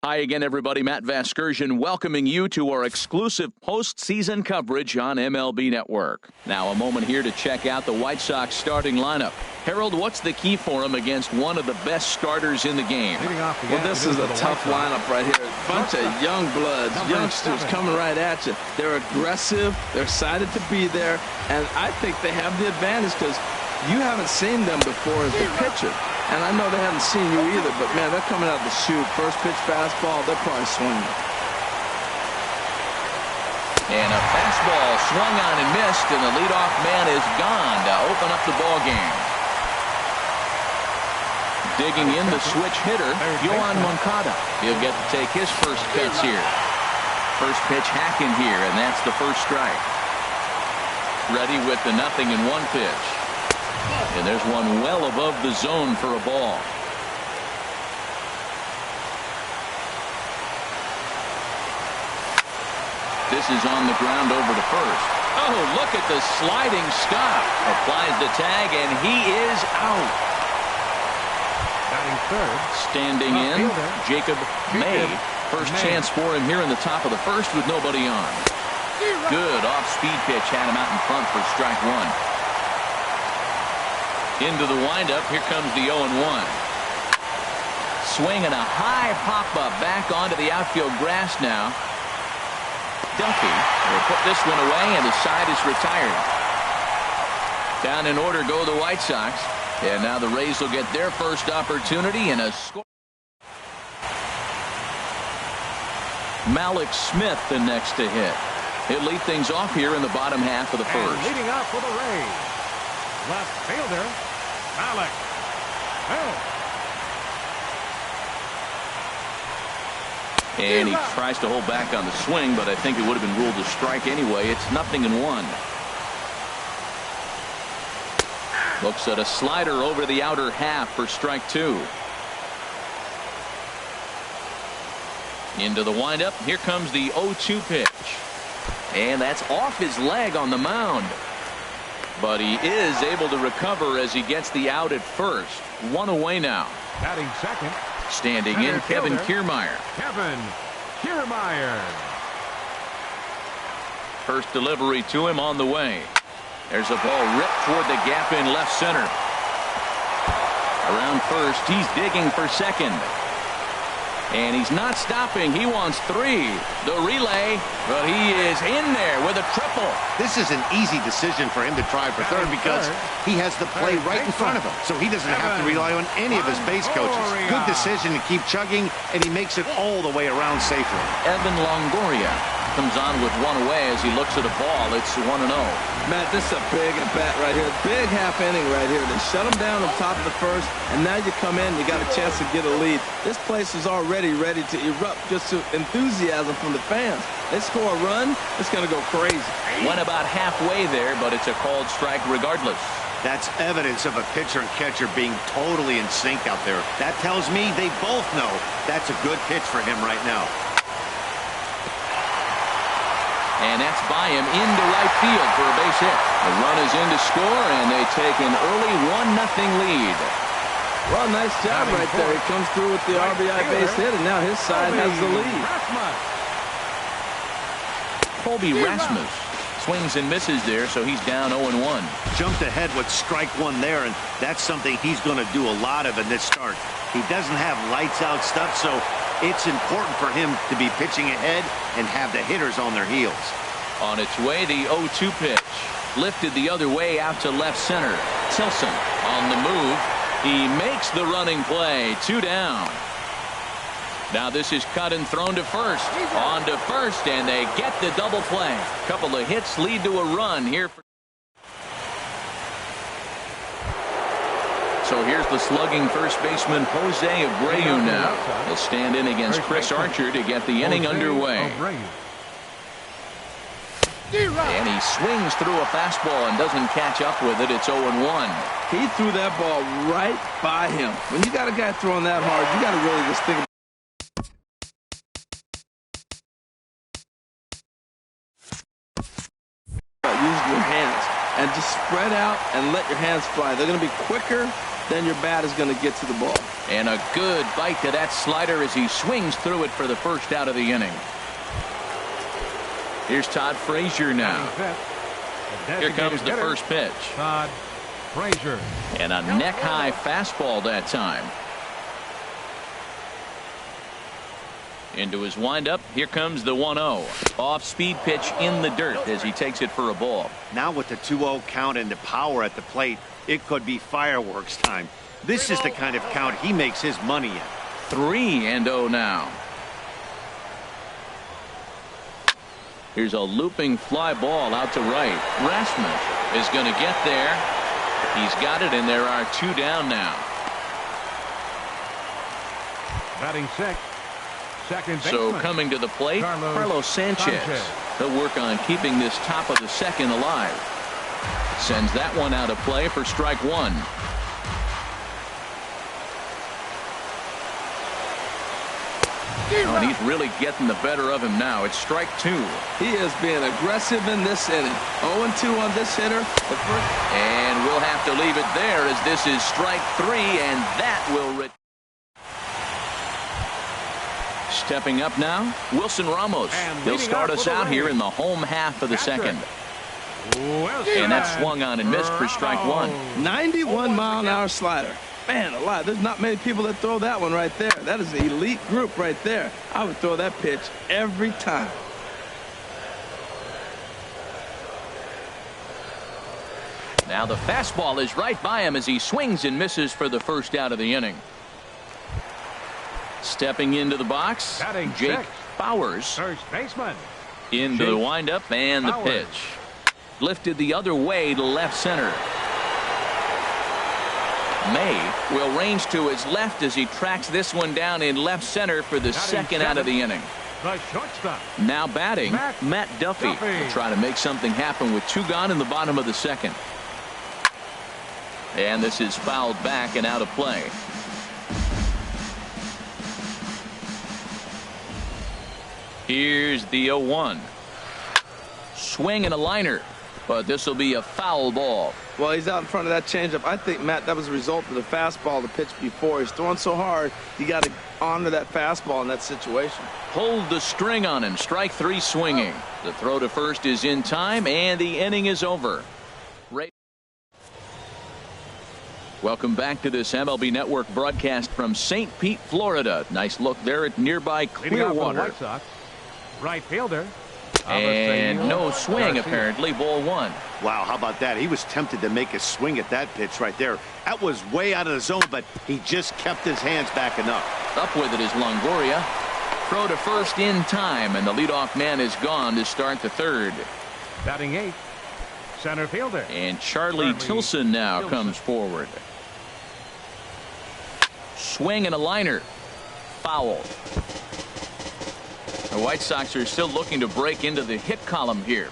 Hi again, everybody. Matt Vasgersian welcoming you to our exclusive postseason coverage on MLB Network. Now, a moment here to check out the White Sox starting lineup. Harold, what's the key for them against one of the best starters in the game? Well, this is a tough lineup right here. A bunch of young bloods, youngsters coming right at you. They're aggressive. They're excited to be there. And I think they have the advantage because you haven't seen them before as a pitcher. And I know they haven't seen you either, but, man, they're coming out to shoot. First pitch fastball, they're probably swinging. And a fastball swung on and missed, and the leadoff man is gone to open up the ball game. Digging in the switch hitter, Yohan Moncada. He'll get to take his first cuts here. First pitch hacking here, and that's the first strike. Ready with the 0-1 pitch. And there's one well above the zone for a ball. This is on the ground over to first. Oh, look at the sliding stop. Applies the tag, and he is out. Batting third. Standing in, Jacob May. First chance for him here in the top of the first with nobody on. Good off-speed pitch had him out in front for strike one. Into the windup, here comes the 0-1. Swinging a high pop-up back onto the outfield grass now. Duffy will put this one away, and the side is retired. Down in order go the White Sox. And now the Rays will get their first opportunity in a score. Malik Smith the next to hit. He'll lead things off here in the bottom half of the first. And leading off for the Rays, left fielder, Malik Smith. And he tries to hold back on the swing, but I think it would have been ruled a strike anyway. It's 0-1. Looks at a slider over the outer half for strike two. Into the windup. Here comes the 0-2 pitch. And that's off his leg on the mound. But he is able to recover as he gets the out at first. One away now. Batting second. Standing in, Kevin Kiermaier. Kevin Kiermaier. First delivery to him on the way. There's a ball ripped toward the gap in left center. Around first, he's digging for second. And he's not stopping. He wants three. The relay, but he is in there with a triple. This is an easy decision for him to try for third because he has the play right in front of him. So he doesn't have to rely on any of his base coaches. Good decision to keep chugging, and he makes it all the way around safely. Evan Longoria comes on with one away as he looks at a ball. It's 1-0. Matt, this is a big at-bat right here. Big half inning right here. They shut him down on top of the first, and now you come in, you got a chance to get a lead. This place is already ready to erupt just to enthusiasm from the fans. They score a run, it's going to go crazy. Went about halfway there, but it's a called strike regardless. That's evidence of a pitcher and catcher being totally in sync out there. That tells me they both know that's a good pitch for him right now. And that's by him into right field for a base hit. The run is in to score, and they take an early 1-0 lead. Well, nice job right there. He comes through with the RBI base hit, and now his side has the lead. Colby Rasmus swings and misses there, so he's down 0-1. Jumped ahead with strike one there, and that's something he's going to do a lot of in this start. He doesn't have lights-out stuff, so it's important for him to be pitching ahead and have the hitters on their heels. On its way, the 0-2 pitch. Lifted the other way out to left center. Tilson on the move. He makes the running play. 2 down. Now this is cut and thrown to first. On to first, and they get the double play. Couple of hits lead to a run here. So here's the slugging first baseman Jose Abreu now. He'll stand in against Chris Archer to get the inning underway. And he swings through a fastball and doesn't catch up with it. It's 0-1. He threw that ball right by him. When you got a guy throwing that hard, you got to really just think about using your hands. and just spread out and let your hands fly. They're going to be quicker than your bat is going to get to the ball. And a good bite to that slider as he swings through it for the first out of the inning. Here's Todd Frazier now. Here comes the first pitch. Todd Frazier. And a neck-high fastball that time. Into his windup. Here comes the 1-0. Off-speed pitch in the dirt as he takes it for a ball. Now with the 2-0 count and the power at the plate, it could be fireworks time. This is the kind of count he makes his money in. 3-0 now. Here's a looping fly ball out to right. Rasmus is going to get there. He's got it, and there are 2 down now. Batting sixth. Second baseman. So coming to the plate, Carlos Sanchez. He'll work on keeping this top of the second alive. Sends that one out of play for strike 1. Oh, and he's really getting the better of him now. It's strike 2. He is being aggressive in this inning. 0-2 on this hitter. And we'll have to leave it there as this is strike 3, and that will stepping up now, Wilson Ramos. He'll start us out here in the home half of the second. And that swung on and missed for strike 1. 91-mile-an-hour slider. Man alive, there's not many people that throw that one right there. That is an elite group right there. I would throw that pitch every time. Now the fastball is right by him as he swings and misses for the first out of the inning. Stepping into the box, Jake Bauers. First baseman. Into the windup and the pitch. Lifted the other way to left center. May will range to his left as he tracks this one down in left center for the second out of the inning. The shortstop. Now batting, Matt Duffy will try to make something happen with 2 gone in the bottom of the second. And this is fouled back and out of play. Here's the 0-1. Swing and a liner, but this will be a foul ball. Well, he's out in front of that changeup. I think, Matt, that was a result of the fastball the pitch before. He's throwing so hard, you got to honor that fastball in that situation. Hold the string on him. Strike 3 swinging. The throw to first is in time, and the inning is over. Welcome back to this MLB Network broadcast from St. Pete, Florida. Nice look there at nearby Clearwater. Right fielder. And no swing, apparently. Ball 1. Wow, how about that? He was tempted to make a swing at that pitch right there. That was way out of the zone, but he just kept his hands back enough. Up with it is Longoria. Throw to first in time, and the leadoff man is gone to start the third. Batting 8th. Center fielder. And Charlie Tilson now comes forward. Swing and a liner. Foul. The White Sox are still looking to break into the hit column here.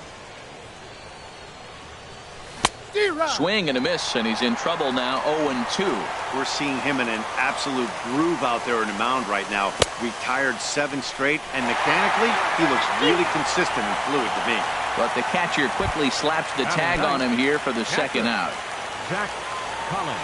Swing and a miss, and he's in trouble now. 0-2. We're seeing him in an absolute groove out there in the mound right now. Retired 7 straight, and mechanically, he looks really consistent and fluid to me. But the catcher quickly slaps the tag on him here for the second out. Zach Collins.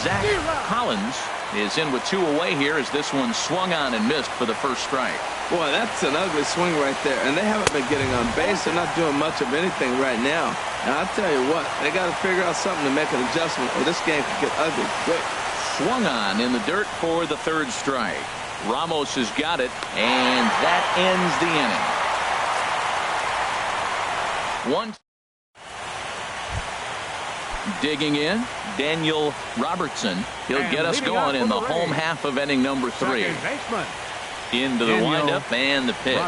Zach Collins is in with 2 away here as this one swung on and missed for the first strike. Boy, that's an ugly swing right there. And they haven't been getting on base. They're not doing much of anything right now. And I'll tell you what, they got to figure out something to make an adjustment or this game could get ugly quick. Swung on in the dirt for the third strike. Ramos has got it, and that ends the inning. One. Digging in, Daniel Robertson. He'll get us going in the home half of inning number 3. Into the windup and the pitch.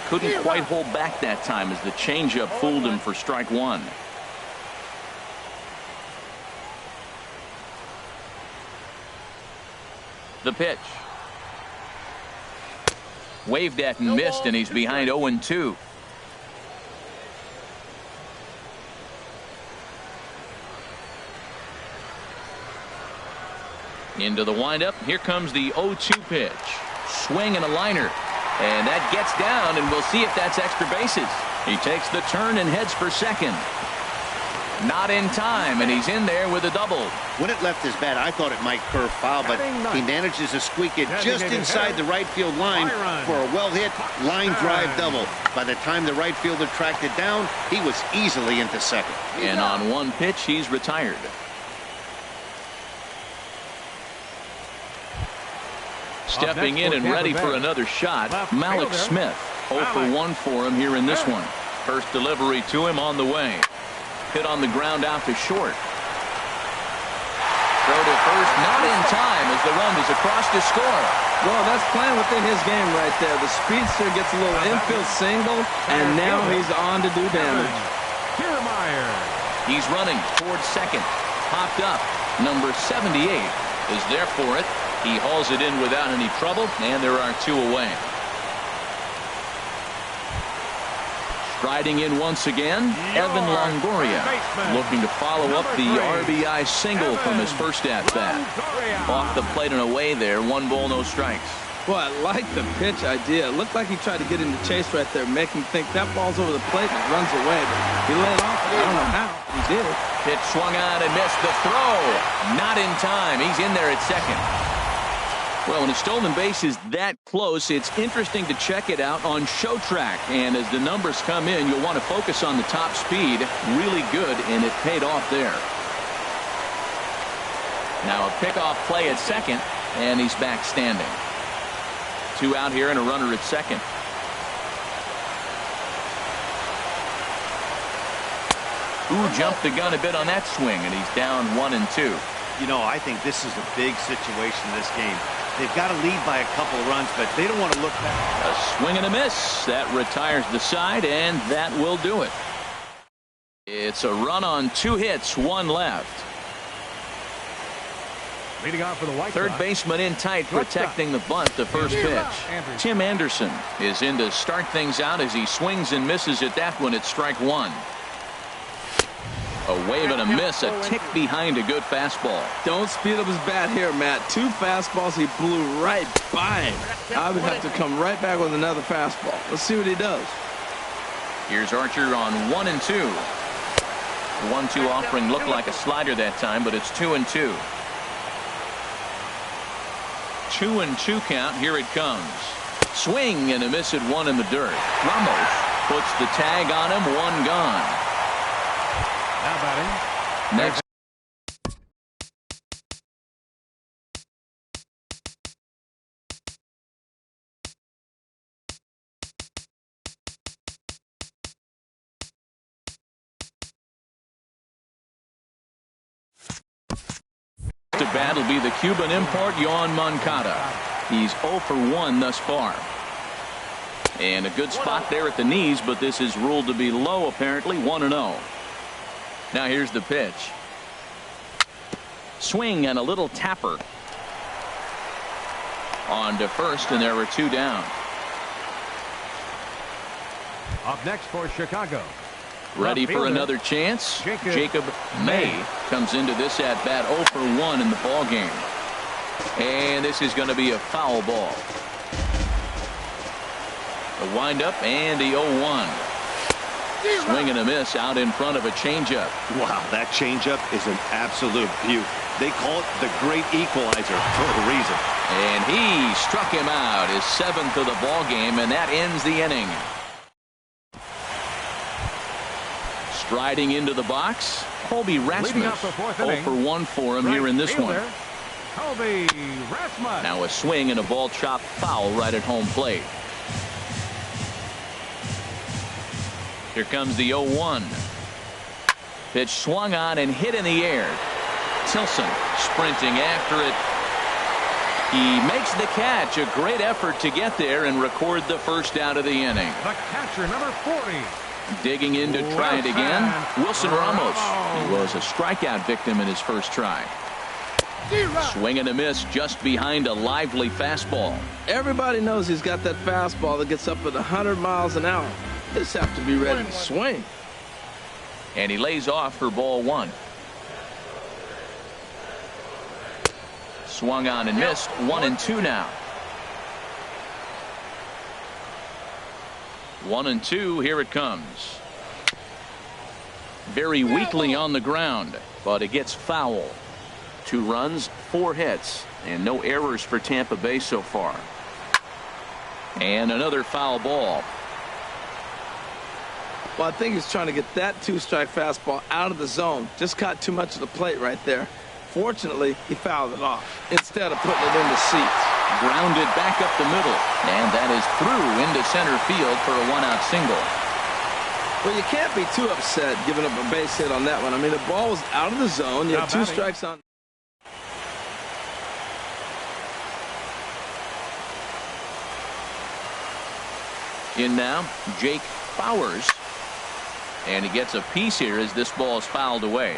Couldn't quite hold back that time as the changeup fooled him for strike 1. The pitch. Waved at and missed, and he's behind 0-2. Into the windup. Here comes the 0-2 pitch. Swing and a liner. And that gets down, and we'll see if that's extra bases. He takes the turn and heads for second. Not in time, and he's in there with a double. When it left his bat, I thought it might curve foul, but he manages to squeak it just inside the right field line for a well-hit line drive double. By the time the right fielder tracked it down, he was easily into second. And on one pitch, he's retired. Stepping in and ready for another shot, Malik Smith. 0 for 1 for him here in this one. First delivery to him on the way. Hit on the ground out to short. Throw to first, not in time as the run is across to score. Well, that's playing within his game right there. The speedster gets a little infield single, and now he's on to do damage. He's running towards second. Popped up. Number 78 is there for it. He hauls it in without any trouble, and there are 2 away. Striding in once again, Evan Longoria, looking to follow up the RBI single from his first at-bat. Off the plate and away there, 1 ball, no strikes. Well, I like the pitch idea. It looked like he tried to get into chase right there, make him think that ball's over the plate and runs away. But he let off. I don't know how. He did it. Pitch swung on and missed the throw. Not in time. He's in there at second. Well, when a stolen base is that close, it's interesting to check it out on Show Track. And as the numbers come in, you'll want to focus on the top speed. Really good, and it paid off there. Now a pickoff play at second, and he's back standing. 2 out here and a runner at second. Ooh, jumped the gun a bit on that swing, and he's down 1 and 2. You know, I think this is a big situation in this game. They've got to lead by a couple of runs, but they don't want to look back. A swing and a miss. That retires the side, and that will do it. It's a run on 2 hits, 1 left. Leading off for the White Third Sox. baseman in tight, protecting the bunt. The first pitch. Tim Anderson is in to start things out as he swings and misses at that one at strike 1. A wave and a miss, a tick behind a good fastball. Don't speed up his bat here, Matt. 2 fastballs, he blew right by him. I would have to come right back with another fastball. Let's see what he does. Here's Archer on 1 and 2. The 1-2 offering looked like a slider that time, but it's 2 and 2. 2 and 2 count. Here it comes. Swing and a miss at 1 in the dirt. Ramos puts the tag on him. 1 gone. Now batting. Next. To bat will be the Cuban import Yoan Moncada. He's 0 for 1 thus far. And a good spot there at the knees, but this is ruled to be low apparently. 1-0. Now here's the pitch. Swing and a little tapper. On to first, and there are 2 down. Up next for Chicago. Ready for another chance. Jacob May comes into this at bat 0 for 1 in the ball game. And this is going to be a foul ball. The windup and the 0-1. Swing and a miss out in front of a changeup. Wow, that changeup is an absolute beaut. They call it the great equalizer for a reason. And he struck him out, his 7th of the ball game, and that ends the inning. Striding into the box, Colby Rasmus. 0 for 1 for him here in this one. Colby Rasmus. Now a swing and a ball chopped foul right at home plate. Here comes the 0-1. Pitch swung on and hit in the air. Tilson sprinting after it. He makes the catch. A great effort to get there and record the first out of the inning. The catcher, number 40. Digging in to try it again. Wilson Ramos. He was a strikeout victim in his first try. Swing and a miss just behind a lively fastball. Everybody knows he's got that fastball that gets up at 100 miles an hour. Just have to be ready to swing. And he lays off for ball 1. Swung on and missed. 1 and 2 now. 1-2. Here it comes. Very weakly on the ground, but it gets foul. 2 runs, 4 hits, and no errors for Tampa Bay so far. And another foul ball. Well, I think he's trying to get that 2-strike fastball out of the zone. Just caught too much of the plate right there. Fortunately, he fouled it off instead of putting it in the seats. Grounded back up the middle, and that is through into center field for a 1-out single. Well, you can't be too upset giving up a base hit on that one. I mean, the ball was out of the zone. You had 2 strikes on. In now, Jake Bowers. And he gets a piece here as this ball is fouled away.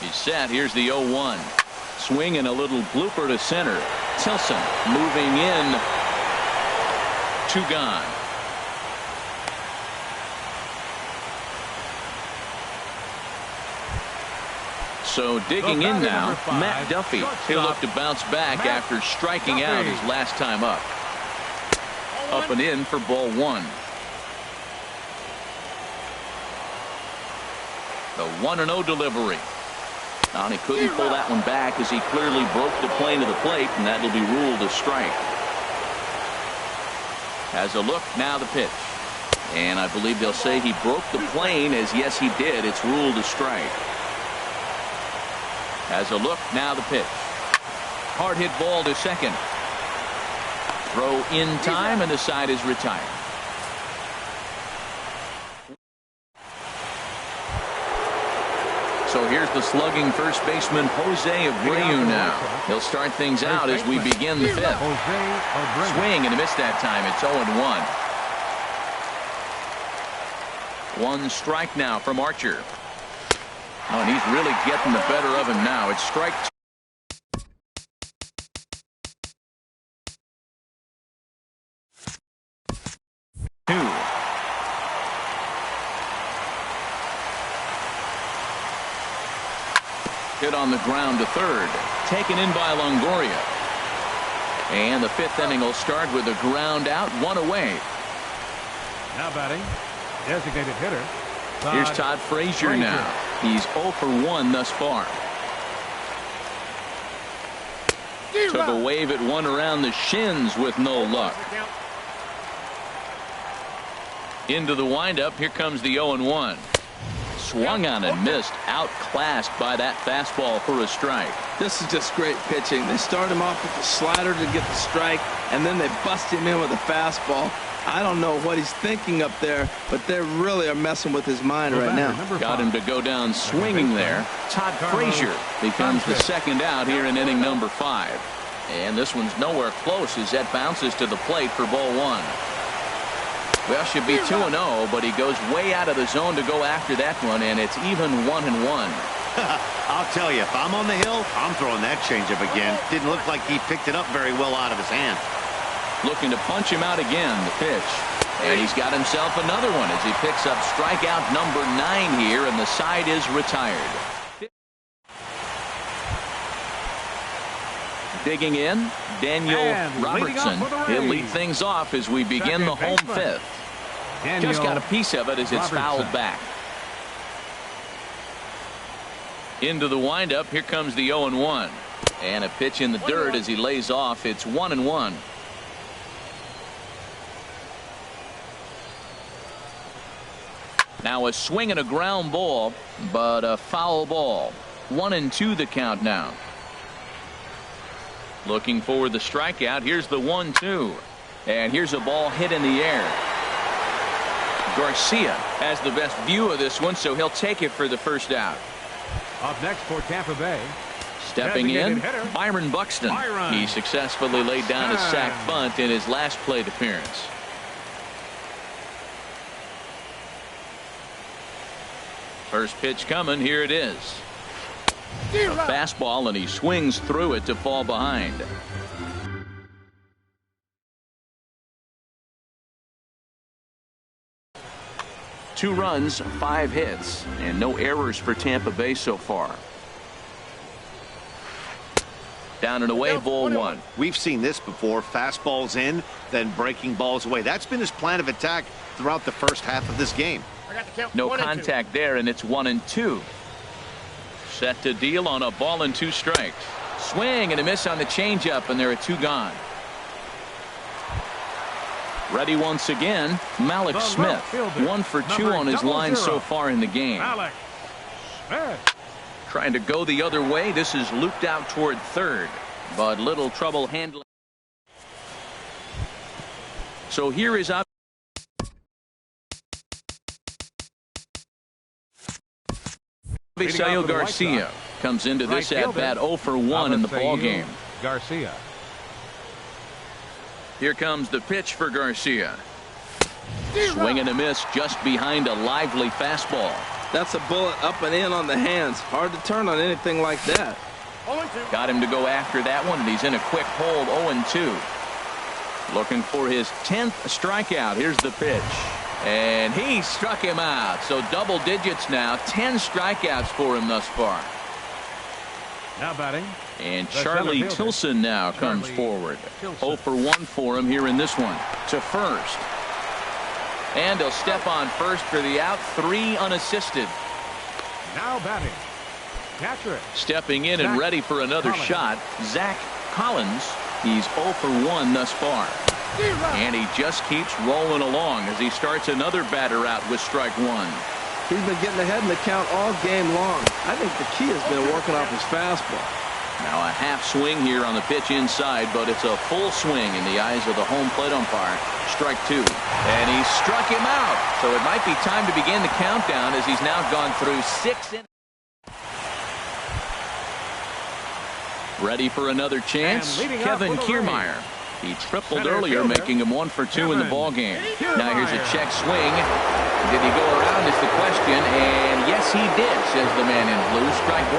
He's set. Here's the 0-1. Swing and a little blooper to center. Tilson moving in. 2 gone. So digging in now, Matt Duffy. He'll look to bounce back after striking out his last time up. Up and in for ball 1. The 1-0 delivery. And he couldn't pull that one back as he clearly broke the plane of the plate, and that will be ruled a strike. Has a look, now the pitch. And I believe they'll say he broke the plane, as yes he did. It's ruled a strike. Has a look, now the pitch. Hard hit ball to second. Throw in time, and the side is retired. So here's the slugging first baseman Jose Abreu now. He'll start things out as we begin the 5th. Swing and a miss that time. It's 0-1. 1 strike now from Archer. Oh, and he's really getting the better of him now. It's strike 2. Hit on the ground to third. Taken in by Longoria. And the 5th inning will start with a ground out, 1 away. Now batting, designated hitter. Here's Todd Frazier now. He's 0 for 1 thus far. Took a wave at one around the shins with no luck. Into the windup. Here comes the 0-1. Swung on and missed. Outclassed by that fastball for a strike. This is just great pitching. They start him off with the slider to get the strike, and then they bust him in with a fastball. I don't know what he's thinking up there, but they really are messing with his mind right now. Got him to go down swinging there. Todd Frazier becomes the 2nd out here in inning number 5. And this one's nowhere close as that bounces to the plate for ball 1. Well, should be 2-0, but he goes way out of the zone to go after that one, and it's even 1-1. I'll tell you, if I'm on the hill, I'm throwing that changeup again. Didn't look like he picked it up very well out of his hand. Looking to punch him out again, the pitch. And he's got himself another one as he picks up strikeout number 9 here, and the side is retired. Digging in, Daniel Robertson. He'll lead things off as we begin the home 5th. Just got a piece of it as it's fouled back. Into the windup. Here comes the 0-1. And a pitch in the dirt as he lays off. It's 1-1. Now a swing and a ground ball, but a foul ball. 1-2 the count now. Looking for the strikeout. Here's the 1-2. And here's a ball hit in the air. Garcia has the best view of this one, so he'll take it for the 1st out. Up next for Tampa Bay. Stepping in, Byron Buxton. He successfully laid down a sac bunt in his last plate appearance. First pitch coming. Here it is. A fastball, and he swings through it to fall behind. Two runs, 5 hits, and no errors for Tampa Bay so far. Down and away, ball one. We've seen this before. Fastballs in, then breaking balls away. That's been his plan of attack throughout the first half of this game. No contact there, and it's 1-2. Set to deal on a ball and 2 strikes. Swing and a miss on the changeup, and there are 2 gone. Ready once again, Malik Smith. 1 for 2 on his line so far in the game. Malik Smith. Trying to go the other way. This is looped out toward third, but little trouble handling. So here is up. Avisail Garcia comes into this at bat 0 for 1 in the ball game. Garcia. Here comes the pitch for Garcia. Swing and a miss just behind a lively fastball. That's a bullet up and in on the hands. Hard to turn on anything like that. Got him to go after that one, and he's in a quick hold, 0-2. Looking for his 10th strikeout. Here's the pitch. And he struck him out. So double digits now. 10 strikeouts for him thus far. Now batting. And Charlie Tilson now comes forward. 0 for 1 for him here in this one. To first. And he'll step on first for the out. 3 unassisted. Now batting. Catcher. Stepping in and ready for another shot. Zach Collins. He's 0 for 1 thus far. And he just keeps rolling along as he starts another batter out with strike 1. He's been getting ahead in the count all game long. I think the key has been working off his fastball. Now a half swing here on the pitch inside, but it's a full swing in the eyes of the home plate umpire. Strike 2. And he struck him out. So it might be time to begin the countdown as he's now gone through 6 innings. Ready for another chance? Kevin Kiermaier. He tripled earlier, making him 1 for 2 in the ball game. Now here's a check swing. Did he go around is the question, and yes he did, says the man in blue. Strike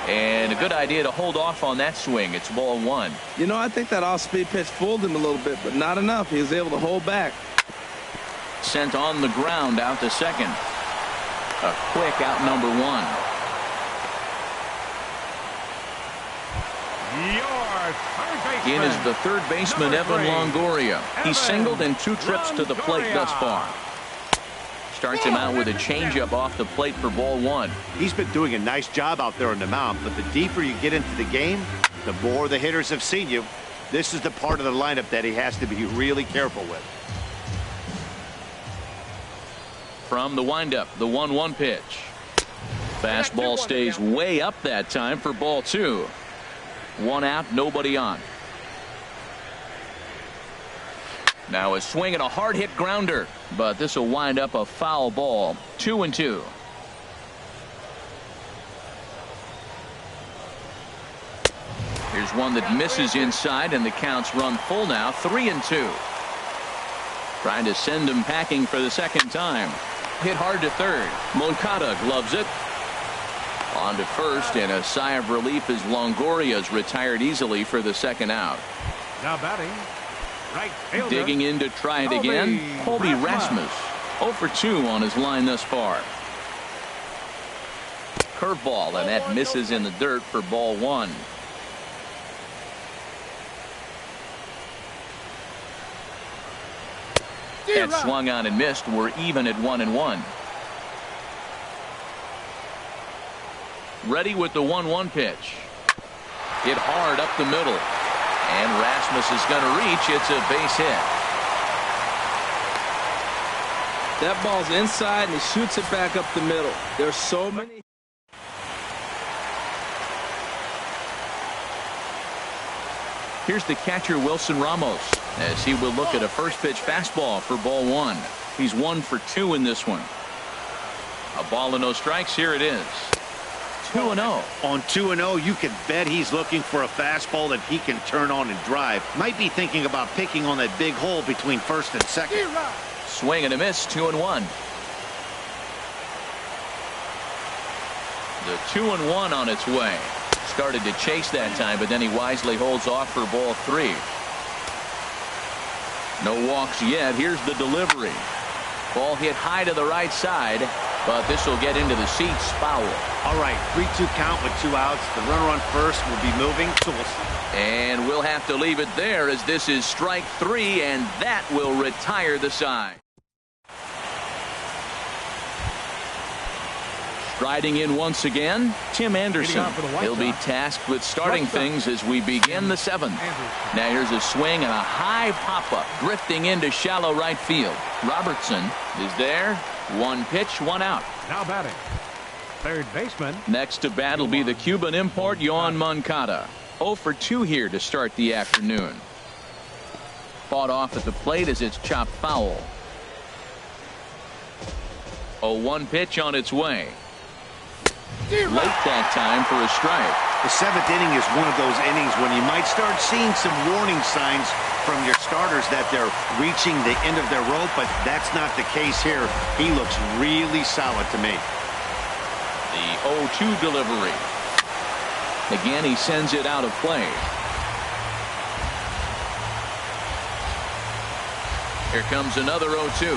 1. And a good idea to hold off on that swing. It's ball 1. You know, I think that off-speed pitch fooled him a little bit, but not enough. He was able to hold back. Sent on the ground out to second. A quick out number 1. In is the third baseman, Evan Longoria. He's singled in 2 trips to the plate thus far. Starts him out with a changeup off the plate for ball 1. He's been doing a nice job out there on the mound, but the deeper you get into the game, the more the hitters have seen you. This is the part of the lineup that he has to be really careful with. From the windup, the 1-1 pitch. Fastball stays way up that time for ball 2. 1 out, nobody on. Now a swing and a hard hit grounder, but this will wind up a foul ball. 2-2. Here's one that misses inside, and the count's run full now. 3-2. Trying to send him packing for the second time. Hit hard to third. Moncada gloves it. On to first, and a sigh of relief as Longoria's retired easily for the second out. Now batting. Right fielder. Digging in to try it again. Colby Rasmus. 0 for 2 on his line thus far. Curveball, and that misses in the dirt for ball 1. That swung on and missed. We're even at 1-1. Ready with the 1-1 pitch. Hit hard up the middle. And Rasmus is going to reach. It's a base hit. That ball's inside, and he shoots it back up the middle. There's so many. Here's the catcher, Wilson Ramos, as he will look at a first pitch fastball for ball 1. He's 1 for 2 in this one. A ball and no strikes. Here it is. 2-0. On 2-0, you can bet he's looking for a fastball that he can turn on and drive. Might be thinking about picking on that big hole between first and second. Swing and a miss. 2-1. The 2-1 on its way. Started to chase that time, but then he wisely holds off for ball 3. No walks yet. Here's the delivery. Ball hit high to the right side. but this will get into the seats. Foul. All right, 3-2 count with 2 outs. The runner on first will be moving. And we'll have to leave it there as this is strike 3, and that will retire the side. Striding in once again, Tim Anderson. He'll be tasked with starting things as we begin the 7th. Now here's a swing and a high pop-up, drifting into shallow right field. Robertson is there. 1 pitch, 1 out. Now batting, third baseman. Next to bat will be the Cuban import, Yoan Moncada. 0 for 2 here to start the afternoon. Fought off at the plate as it's chopped foul. 0-1 pitch on its way. Late that time for a strike. The 7th inning is one of those innings when you might start seeing some warning signs from your starters that they're reaching the end of their rope, but that's not the case here. He looks really solid to me. The 0-2 delivery. Again, he sends it out of play. Here comes another 0-2.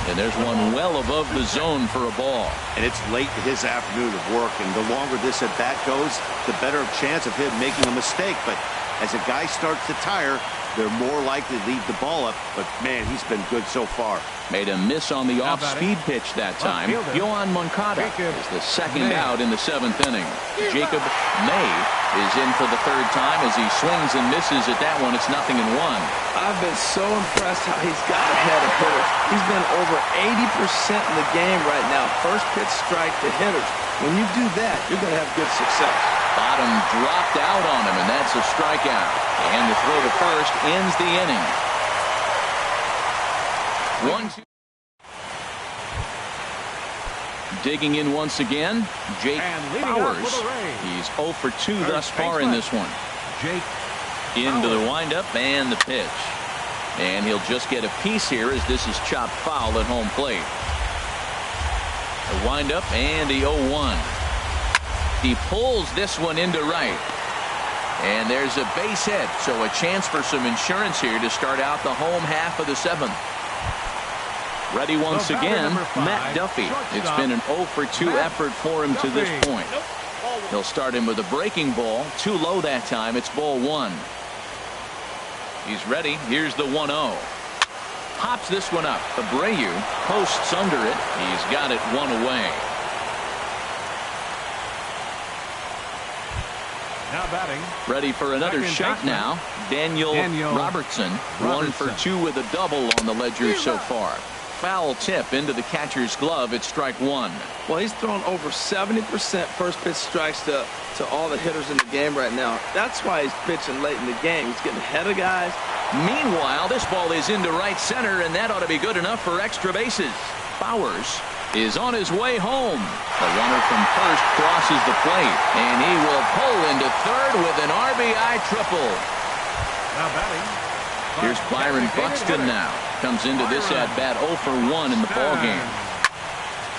And there's one well above the zone for a ball. And it's late in his afternoon of work, and the longer this at bat goes, the better chance of him making a mistake. But as a guy starts to tire, they're more likely to leave the ball up. But man, he's been good so far. Made a miss on the off-speed pitch that time. Yoan Moncada is the second out in the 7th inning. Jacob May is in for the 3rd time as he swings and misses at that one. It's 0-1. I've been so impressed how he's got ahead of hitters. He's been over 80% in the game right now. First pitch strike to hitters. When you do that, you're going to have good success. Bottom dropped out on him, and that's a strikeout. And the throw to first ends the inning. 1-2. Digging in once again, Jake Bauers. He's 0 for 2 thus far in this one. Jake into the windup and the pitch. And he'll just get a piece here as this is chopped foul at home plate. The windup and the 0-1. He pulls this one into right. And there's a base hit, so a chance for some insurance here to start out the home half of the 7th. Ready once again, Matt Duffy. It's been an 0 for 2 effort for him to this point. He'll start him with a breaking ball. Too low that time. It's ball 1. He's ready. Here's the 1-0. Pops this one up. Abreu posts under it. He's got it 1 away. Now batting. Ready for another shot now. Daniel Robertson. 1 for 2 with a double on the ledger so far. Foul tip into the catcher's glove. It's strike 1. Well, he's thrown over 70% first pitch strikes to all the hitters in the game right now. That's why he's pitching late in the game. He's getting ahead of guys. Meanwhile, this ball is into right center, and that ought to be good enough for extra bases. Bauers is on his way home. The runner from first crosses the plate, and he will pull into third with an RBI triple. Now batting. Here's Byron Buxton now. Comes into this at-bat 0 for 1 in the ballgame.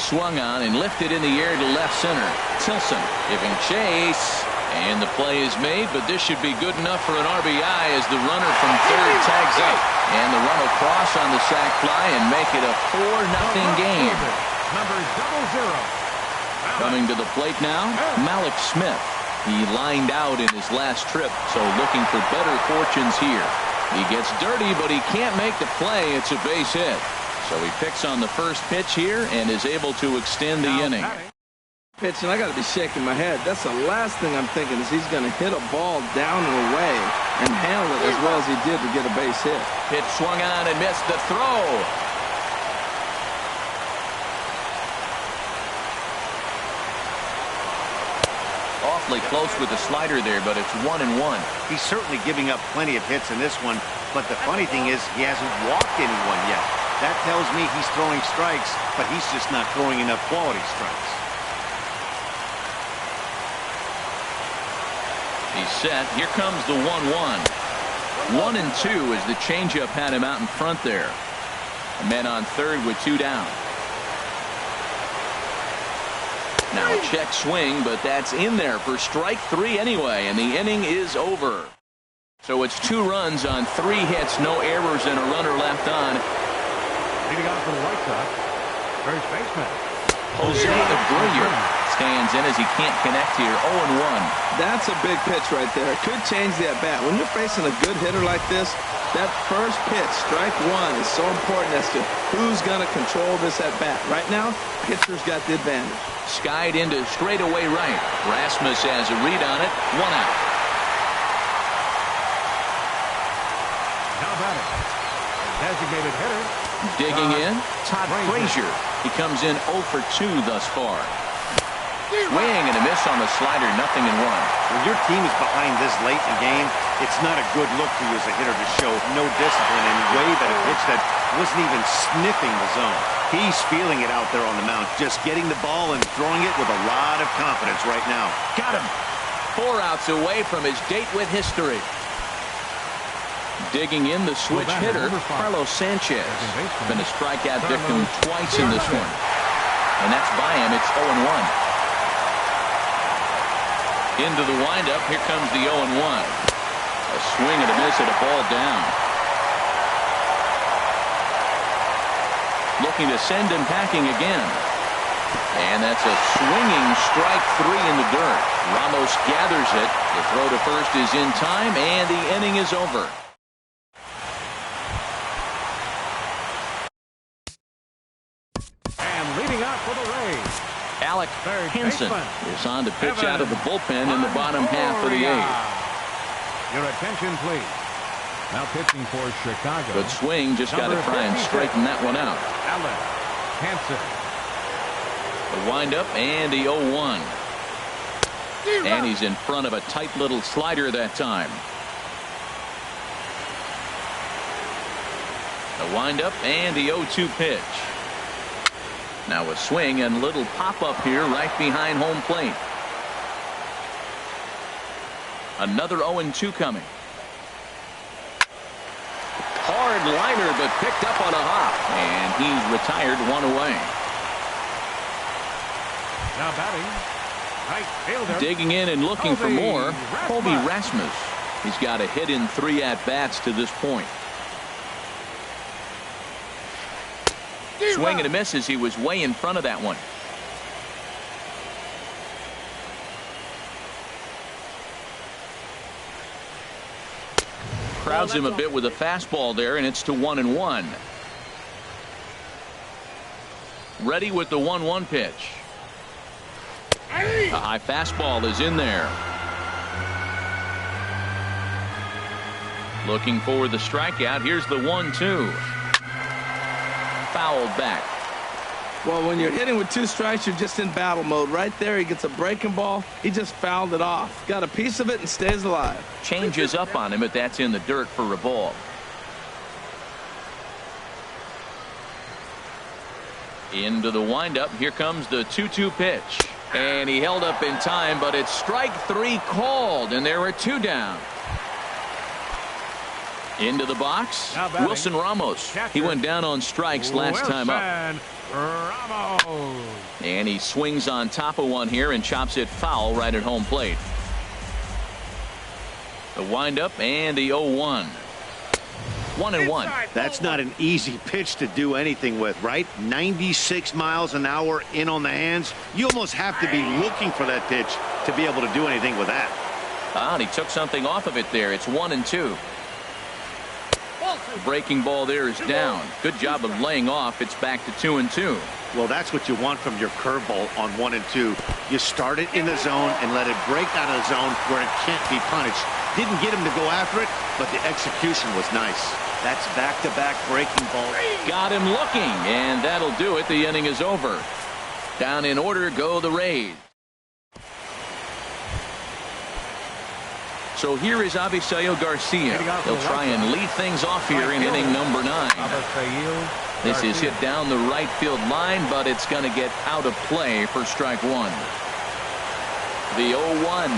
Swung on and lifted in the air to left center. Tilson giving chase. And the play is made, but this should be good enough for an RBI as the runner from third tags up. And the run across on the sac fly and make it a 4-0 game. Number 00. Coming to the plate now, Malik Smith. He lined out in his last trip, so looking for better fortunes here. He gets dirty, but he can't make the play. It's a base hit. So he picks on the first pitch here and is able to extend the inning. Pitch, and I got to be shaking my head. That's the last thing I'm thinking is he's going to hit a ball down and away and handle it as well as he did to get a base hit. Pitch swung on and missed the throw. Awfully close with the slider there, but it's 1-1. He's certainly giving up plenty of hits in this one, but the funny thing is he hasn't walked anyone yet. That tells me he's throwing strikes, but he's just not throwing enough quality strikes. He's set. Here comes the 1-1. 1-2 as the changeup had him out in front there. A man on third with 2 down. Now a check swing, but that's in there for strike 3 anyway, and the inning is over. So it's 2 runs on 3 hits, no errors, and a runner left on. Leading off for the White Sox, First baseman. Jose Abreu stands in as he can't connect here. 0-1. That's a big pitch right there. It could change the at-bat. When you're facing a good hitter like this, that first pitch, strike one, is so important as to who's going to control this at-bat. Right now, pitcher's got the advantage. Skied into straightaway right. Rasmus has a read on it. 1 out. Now batting. Designated hitter. Digging in, Todd Frazier. He comes in 0 for 2 thus far. Swing and a miss on the slider, 0-1. When your team is behind this late in the game, it's not a good look for you as a hitter to show no discipline and wave at a pitch that wasn't even sniffing the zone. He's feeling it out there on the mound, just getting the ball and throwing it with a lot of confidence right now. Got him. 4 outs away from his date with history. Digging in, the switch hitter, Carlos Sanchez. Been a strikeout victim twice in this one. And that's by him. It's 0-1. Into the windup. Here comes the 0-1. A swing and a miss at a ball down. Looking to send him packing again. And that's a swinging strike 3 in the dirt. Ramos gathers it. The throw to first is in time, and the inning is over. And leading out for the Rays. Alec Hansen is on to pitch out of the bullpen in the bottom half of the 8th. Your attention, please. Now pitching for Chicago. Good swing. Just got to try and straighten that one out. Alec Hansen. The windup and the 0-1. And he's in front of a tight little slider that time. The windup and the 0-2 pitch. Now a swing and little pop-up here right behind home plate. Another 0-2 coming. Hard liner, but picked up on a hop. And he's retired 1 away. Now batting. Right fielder. Digging in and looking for more. Colby Rasmus. He's got a hit in 3 at-bats to this point. Swing and a miss as he was way in front of that one. Crowds him a bit with a fastball there, and it's to 1-1. Ready with the 1-1 pitch. A high fastball is in there. Looking for the strikeout. Here's the 1-2. Fouled back. Well, when you're hitting with 2 strikes, you're just in battle mode. Right there, he gets a breaking ball. He just fouled it off. Got a piece of it and stays alive. Changes up on him, but that's in the dirt for a ball. Into the windup. Here comes the 2-2 pitch. And he held up in time, but it's strike 3 called, and there are 2 down. Into the box, Wilson Ramos. He went down on strikes last time up. Ramos. And he swings on top of one here and chops it foul right at home plate. The windup and the 0-1. 1-1. That's not an easy pitch to do anything with, right? 96 miles an hour in on the hands. You almost have to be looking for that pitch to be able to do anything with that. And he took something off of it there. It's 1-2. The breaking ball there is down. Good job of laying off. It's back to 2-2. Well, that's what you want from your curveball on 1-2. You start it in the zone and let it break out of the zone where it can't be punished. Didn't get him to go after it, but the execution was nice. That's back-to-back breaking ball. Got him looking, and that'll do it. The inning is over. Down in order go the Rays. So here is Avisail Garcia. He'll try and lead things off here in inning number 9. This is hit down the right field line, but it's going to get out of play for strike 1. The 0-1.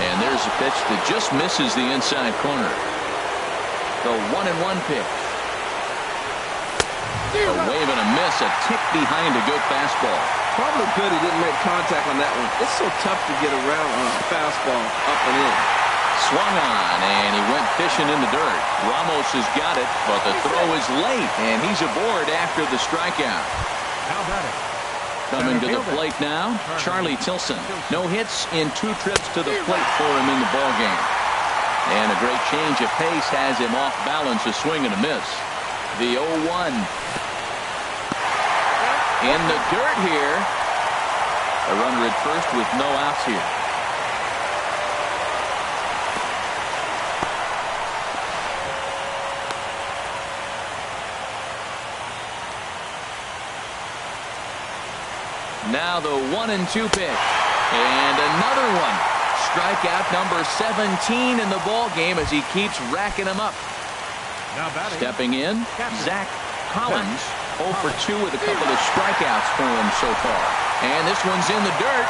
And there's a pitch that just misses the inside corner. The 1-1 pitch. A wave and a miss, a tick behind a good fastball. Probably good he didn't make contact on that one. It's so tough to get around on a fastball up and in. Swung on, and he went fishing in the dirt. Ramos has got it, but the throw is late, and he's aboard after the strikeout. Now batting. Coming to the plate now, Charlie Tilson. No hits in 2 trips to the plate for him in the ballgame. And a great change of pace has him off balance, a swing and a miss. The 0-1. In the dirt here. A runner at first with no outs here. Now the 1-2 pitch. And another one. Strikeout number 17 in the ball game as he keeps racking them up. Now batting. Stepping in, Zach Collins. 0 for 2 with a couple of strikeouts for him so far. And this one's in the dirt.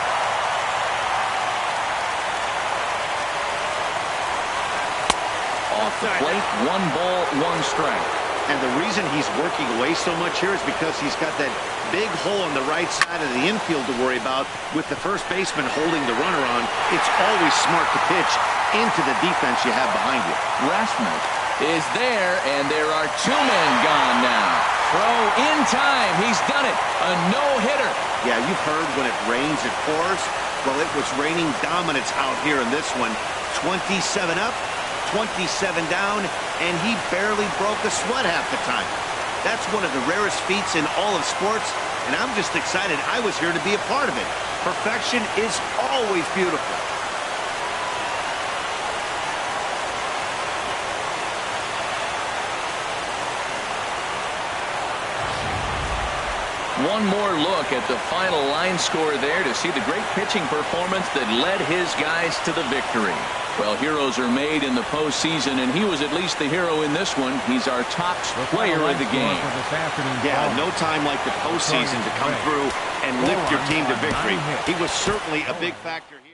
Off the plate, 1 ball, 1 strike. And the reason he's working away so much here is because he's got that big hole on the right side of the infield to worry about with the first baseman holding the runner on. It's always smart to pitch into the defense you have behind you. Rasmus is there, and there are 2 men gone now. Throw in time. He's done it. A no-hitter. Yeah, you've heard when it rains, it pours. Well, it was raining dominance out here in this one. 27 up, 27 down, and he barely broke a sweat half the time. That's one of the rarest feats in all of sports, and I'm just excited I was here to be a part of it. Perfection is always beautiful. One more look at the final line score there to see the great pitching performance that led his guys to the victory. Well, heroes are made in the postseason, and he was at least the hero in this one. He's our top player of the game. Yeah, no time like the postseason to come through and lift your team to victory. He was certainly a big factor here.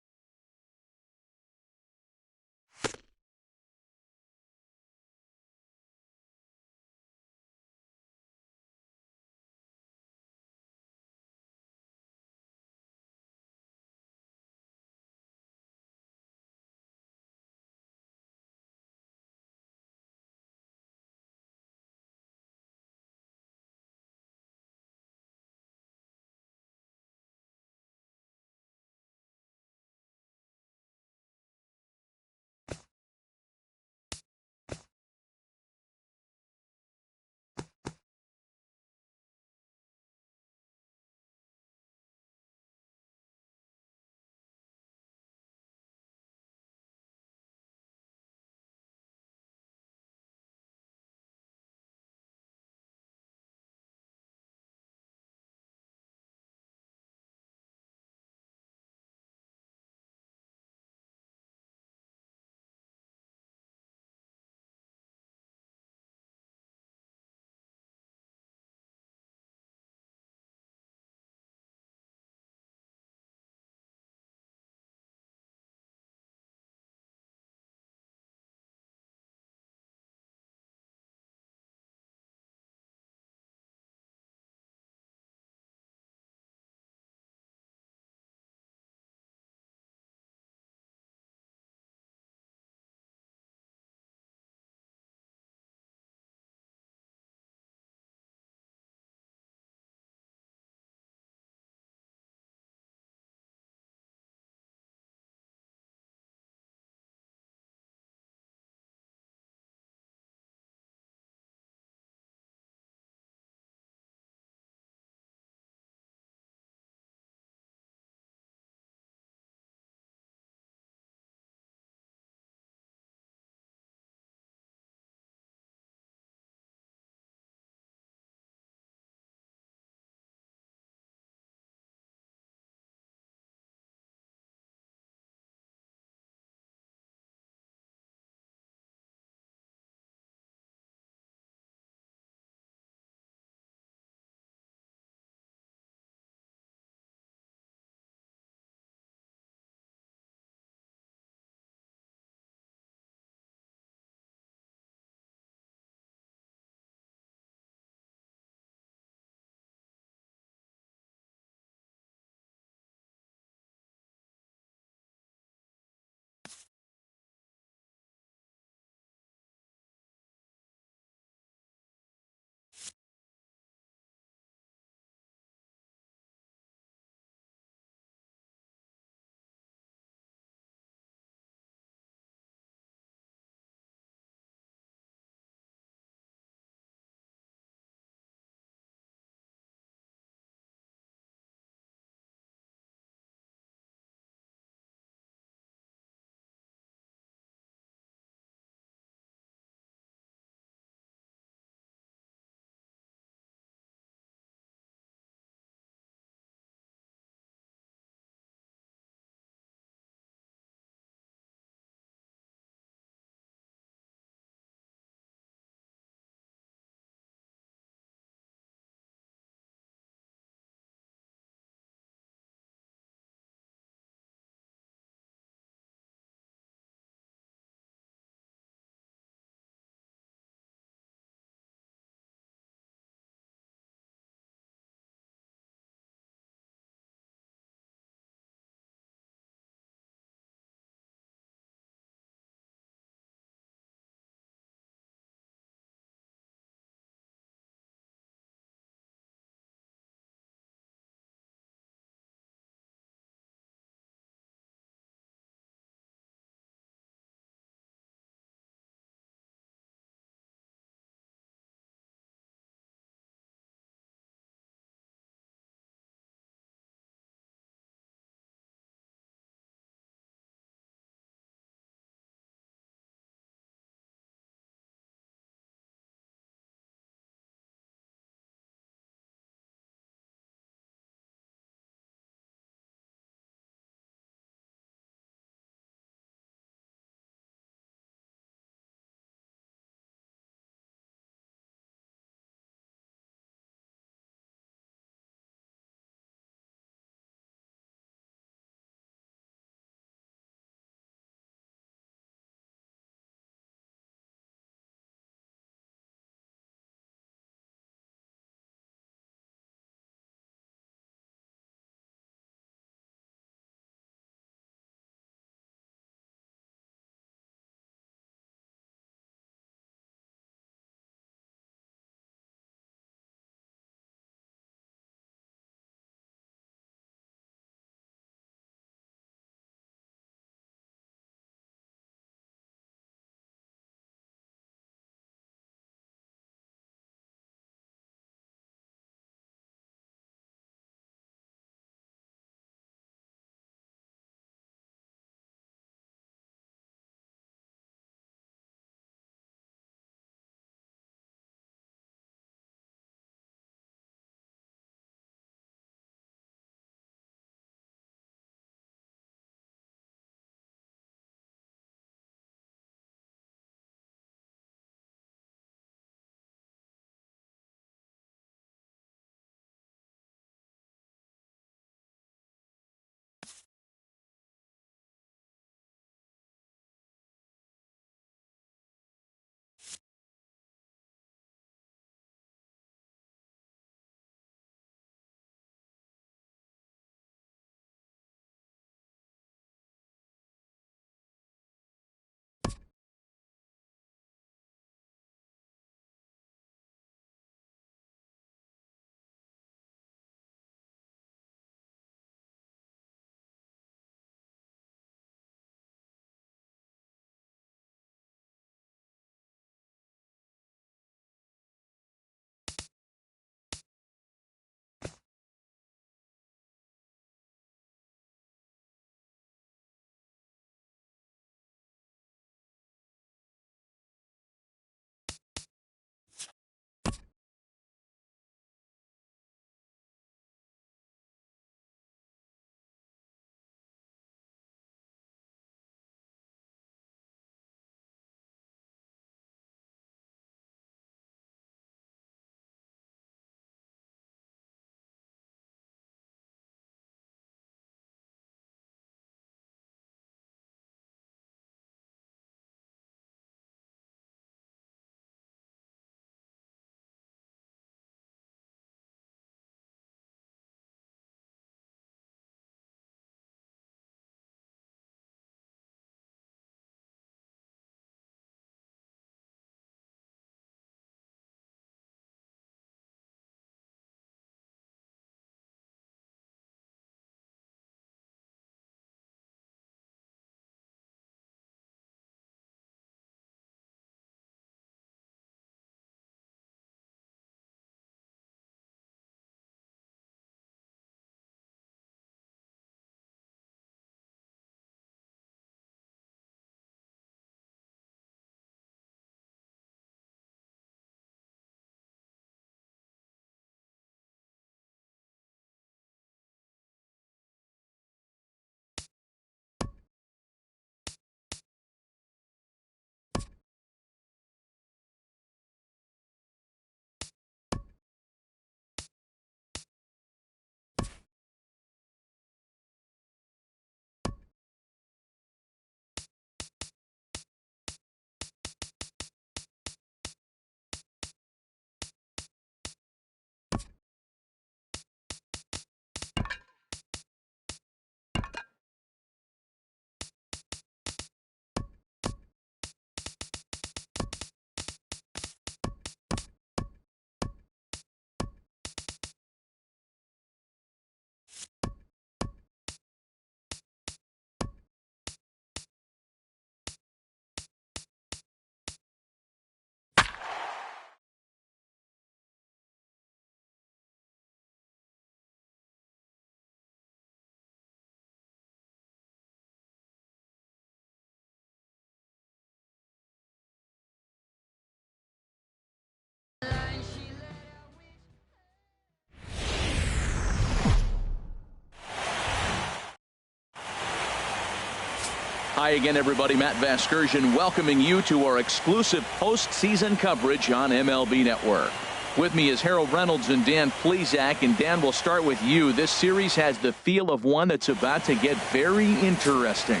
Hi again, everybody. Matt Vasgersian welcoming you to our exclusive postseason coverage on MLB Network. With me is Harold Reynolds and Dan Plesac. And Dan, we'll start with you. This series has the feel of one that's about to get very interesting.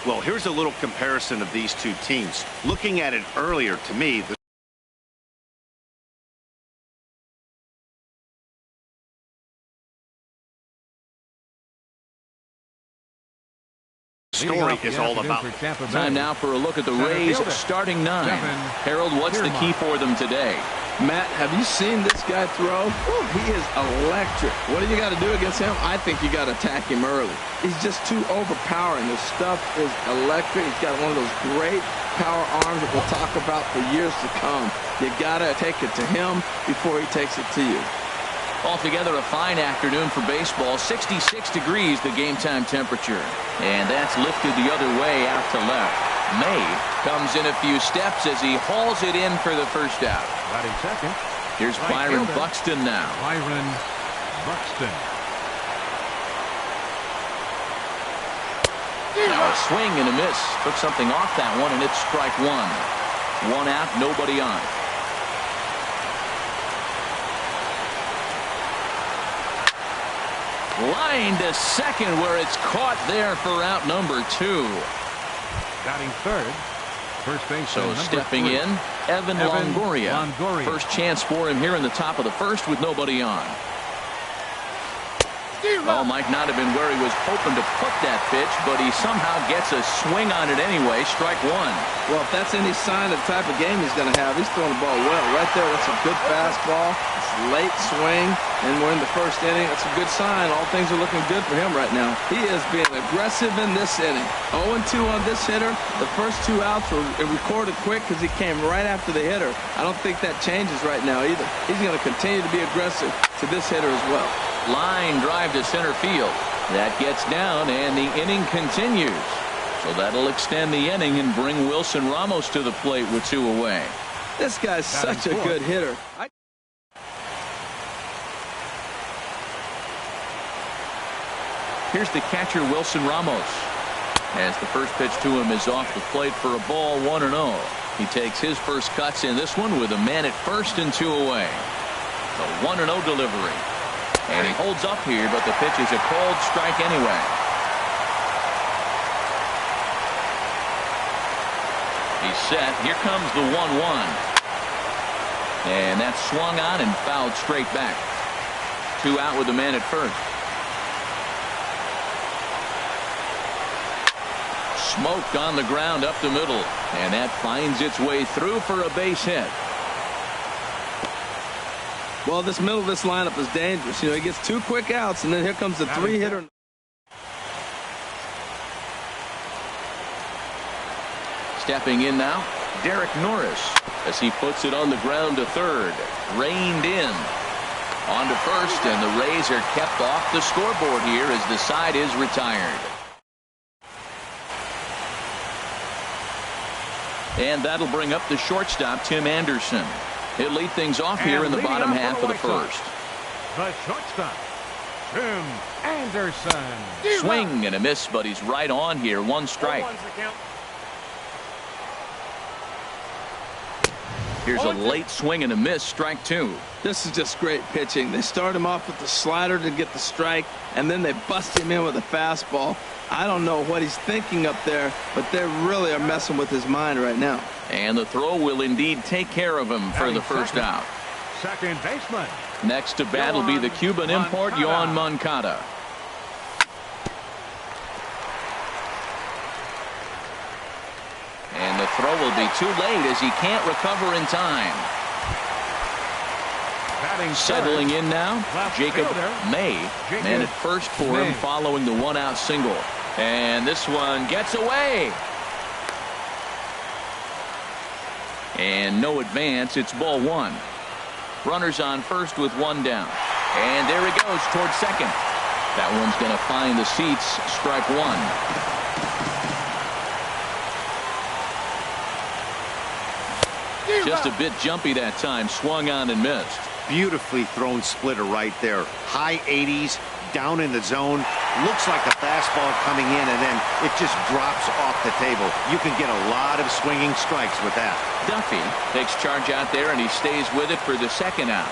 Well, here's a little comparison of these two teams. Looking at it earlier, to me, the story is all about. Time now for a look at the Rays starting nine. Harold, what's the key for them today? Matt, have you seen this guy throw? Ooh, he is electric. What do you got to do against him? I think you got to attack him early. He's just too overpowering. His stuff is electric. He's got one of those great power arms that we'll talk about for years to come. You got to take it to him before he takes it to you. Altogether, a fine afternoon for baseball. 66 degrees, the game time temperature. And that's lifted the other way out to left. May comes in a few steps as he hauls it in for the first out. Batting second. Here's Byron Buxton now. Byron Buxton. Now a swing and a miss. Took something off that one, and it's strike one. One out, nobody on. Line to second, where it's caught there for out number two. Batting third. First base. So stepping in, Evan Longoria. First chance for him here in the top of the first with nobody on. Well, might not have been where he was hoping to put that pitch, but he somehow gets a swing on it anyway. Strike one. Well, if that's any sign of the type of game he's going to have, he's throwing the ball well. Right there, that's a good fastball. It's a late swing, and we're in the first inning. That's a good sign. All things are looking good for him right now. He is being aggressive in this inning. 0-2 on this hitter. The first two outs were recorded quick because he came right after the hitter. I don't think that changes right now either. He's going to continue to be aggressive to this hitter as well. Line drive to center field. That gets down, and the inning continues. So that'll extend the inning and bring Wilson Ramos to the plate with two away. This guy's such a good hitter. Here's the catcher, Wilson Ramos. As the first pitch to him is off the plate for a ball, 1-0. He takes his first cuts in this one with a man at first and two away. The 1-0 delivery. And he holds up here, but the pitch is a called strike anyway. He's set. Here comes the 1-1. And that's swung on and fouled straight back. Two out with the man at first. Smoked on the ground up the middle. And that finds its way through for a base hit. Well, this middle of this lineup is dangerous. You know, he gets two quick outs, and then here comes the three-hitter. Stepping in now, Derek Norris, as he puts it on the ground to third. Reined in. On to first, and the Rays are kept off the scoreboard here as the side is retired. And that'll bring up the shortstop, Tim Anderson. He'll lead things off here in the bottom half of the first. The shortstop, Tim Anderson. Swing and a miss, but he's right on here. One strike. Here's a late swing and a miss. Strike two. This is just great pitching. They start him off with the slider to get the strike, and then they bust him in with a fastball. I don't know what he's thinking up there, but they really are messing with his mind right now. And the throw will indeed take care of him for the first out. Second baseman. Next to bat will be the Cuban import, Yoan Moncada. And the throw will be too late as he can't recover in time. Settling in now, Jacob May. Man at first for him following the one-out single. And this one gets away. And no advance. It's ball one. Runners on first with one down. And there he goes towards second. That one's going to find the seats. Strike one. Just a bit jumpy that time. Swung on and missed. Beautifully thrown splitter right there. High 80s, down in the zone. looks like a fastball coming in, and then it just drops off the table. You can get a lot of swinging strikes with that. Duffy takes charge out there, and he stays with it for the second out.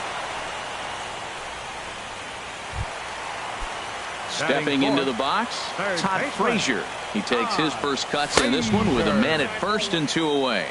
Stepping into the box, Todd Frazier. He takes his first cuts in this one with a man at first and 2 away.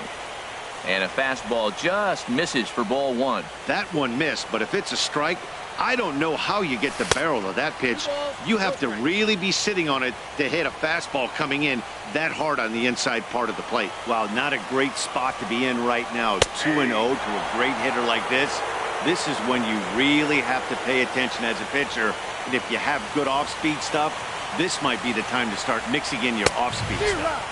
And a fastball just misses for ball 1. That one missed, but if it's a strike, I don't know how you get the barrel of that pitch. You have to really be sitting on it to hit a fastball coming in that hard on the inside part of the plate. Wow, not a great spot to be in right now. 2-0 to a great hitter like this. This is when you really have to pay attention as a pitcher. And if you have good off-speed stuff, this might be the time to start mixing in your off-speed stuff.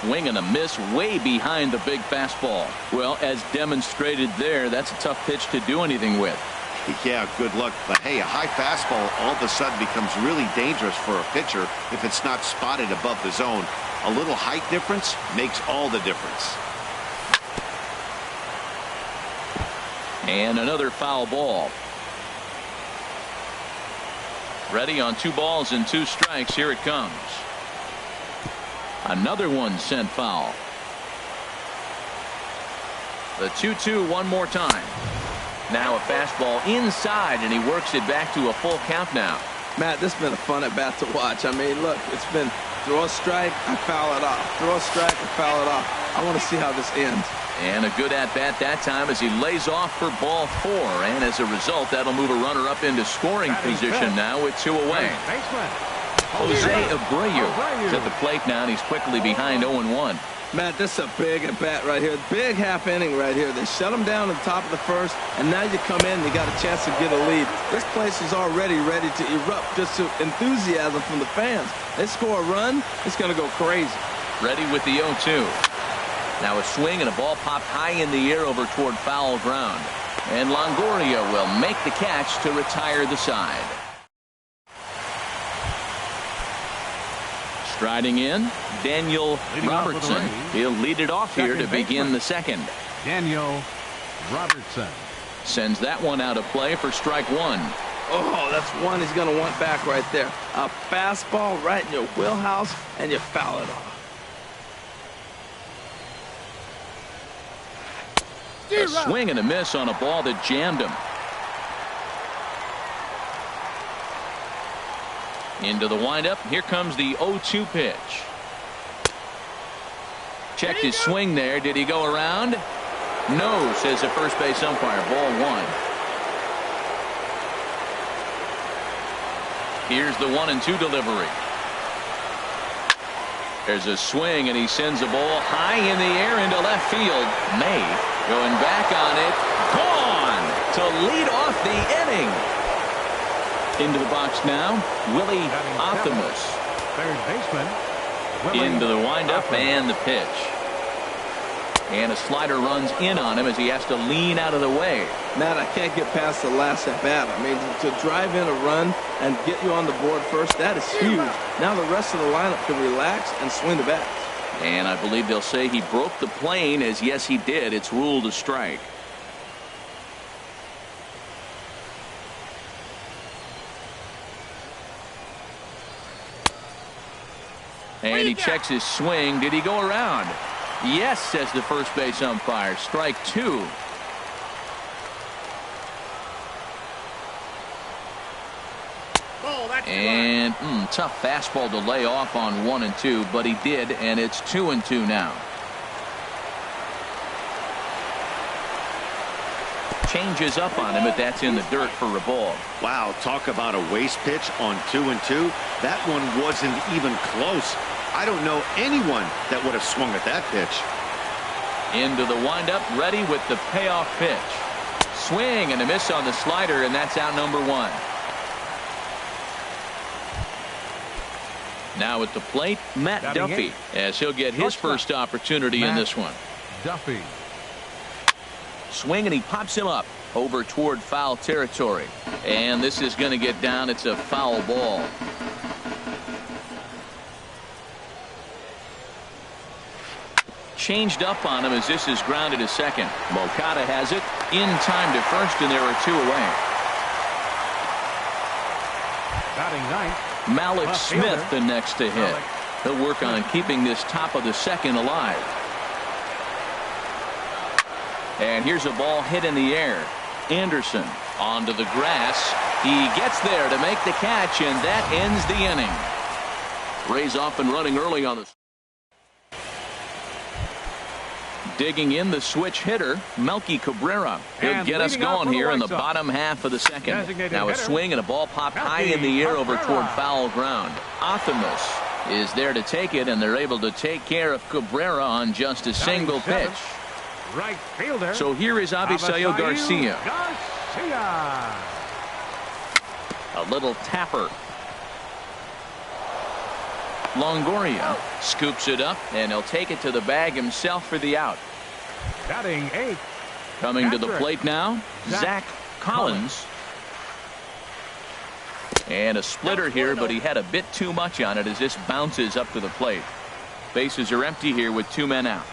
Swing and a miss way behind the big fastball. Well, as demonstrated there, that's a tough pitch to do anything with. Yeah, good luck. But hey, a high fastball all of a sudden becomes really dangerous for a pitcher if it's not spotted above the zone. A little height difference makes all the difference. And another foul ball. Ready on 2 balls and 2 strikes. Here it comes. Another one sent foul. The 2-2 one more time. Now a fastball inside, and he works it back to a full count now. Matt, this has been a fun at bat to watch. I mean, look, it's been throw a strike, I foul it off. Throw a strike, I foul it off. I want to see how this ends. And a good at-bat that time as he lays off for ball 4. And as a result, that'll move a runner up into scoring position now with 2 away. Jose Abreu is at the plate now, and he's quickly behind 0-1. Matt, this is a big at-bat right here. Big half inning right here. They shut him down at the top of the first, and now you come in and you got a chance to get a lead. This place is already ready to erupt just to enthusiasm from the fans. They score a run, it's going to go crazy. Ready with the 0-2. Now a swing and a ball popped high in the air over toward foul ground. And Longoria will make the catch to retire the side. Striding in, Daniel Robertson. He'll lead it off here to begin the second. Daniel Robertson sends that one out of play for strike 1. Oh, that's one he's going to want back right there. A fastball right in your wheelhouse, and you foul it off. A swing and a miss on a ball that jammed him. Into the windup. Here comes the 0-2 pitch. Checked his swing there. Did he go around? No, says the first base umpire. Ball 1. Here's the 1-2 delivery. There's a swing, and he sends a ball high in the air into left field. May going back on it. Gone to lead off the inning. Into the box now, Willie Optimus. Third baseman. Willie Into the windup and the pitch. And a slider runs in on him as he has to lean out of the way. Matt, I can't get past the last at bat. I mean, to drive in a run and get you on the board first, that is huge. Now the rest of the lineup can relax and swing the bats. And I believe they'll say he broke the plane, as yes, he did. It's ruled a strike. And he checks his swing. Did he go around? Yes, says the first base umpire. Strike 2. And tough fastball to lay off on 1-2, but he did, and it's 2-2 now. Changes up on him, but that's in the dirt for a ball. Wow, talk about a waste pitch on 2-2. That one wasn't even close. I don't know anyone that would have swung at that pitch. Into the windup, ready with the payoff pitch. Swing and a miss on the slider, and that's out number 1. Now at the plate, Matt Duffy, as he'll get his first opportunity in this one. Duffy. Swing, and he pops him up over toward foul territory. And this is going to get down. It's a foul ball. Changed up on him as this is grounded to second. Moncada has it in time to first, and there are 2 away. Batting ninth, Malik Smith the next to hit. He'll work on keeping this top of the second alive. And here's a ball hit in the air. Anderson onto the grass. He gets there to make the catch, and that ends the inning. Rays off and running early on the. Digging in the switch hitter, Melky Cabrera. He'll get us going here in the bottom half of the second. Now a swing and a ball popped high in the air over toward foul ground. Optimus is there to take it, and they're able to take care of Cabrera on just a single pitch. Right fielder. So here is Avisail Garcia. A little tapper. Longoria scoops it up, and he'll take it to the bag himself for the out. Batting 8. Coming to the plate now, Zach Collins. And a splitter here, but he had a bit too much on it as this bounces up to the plate. Bases are empty here with 2 men out.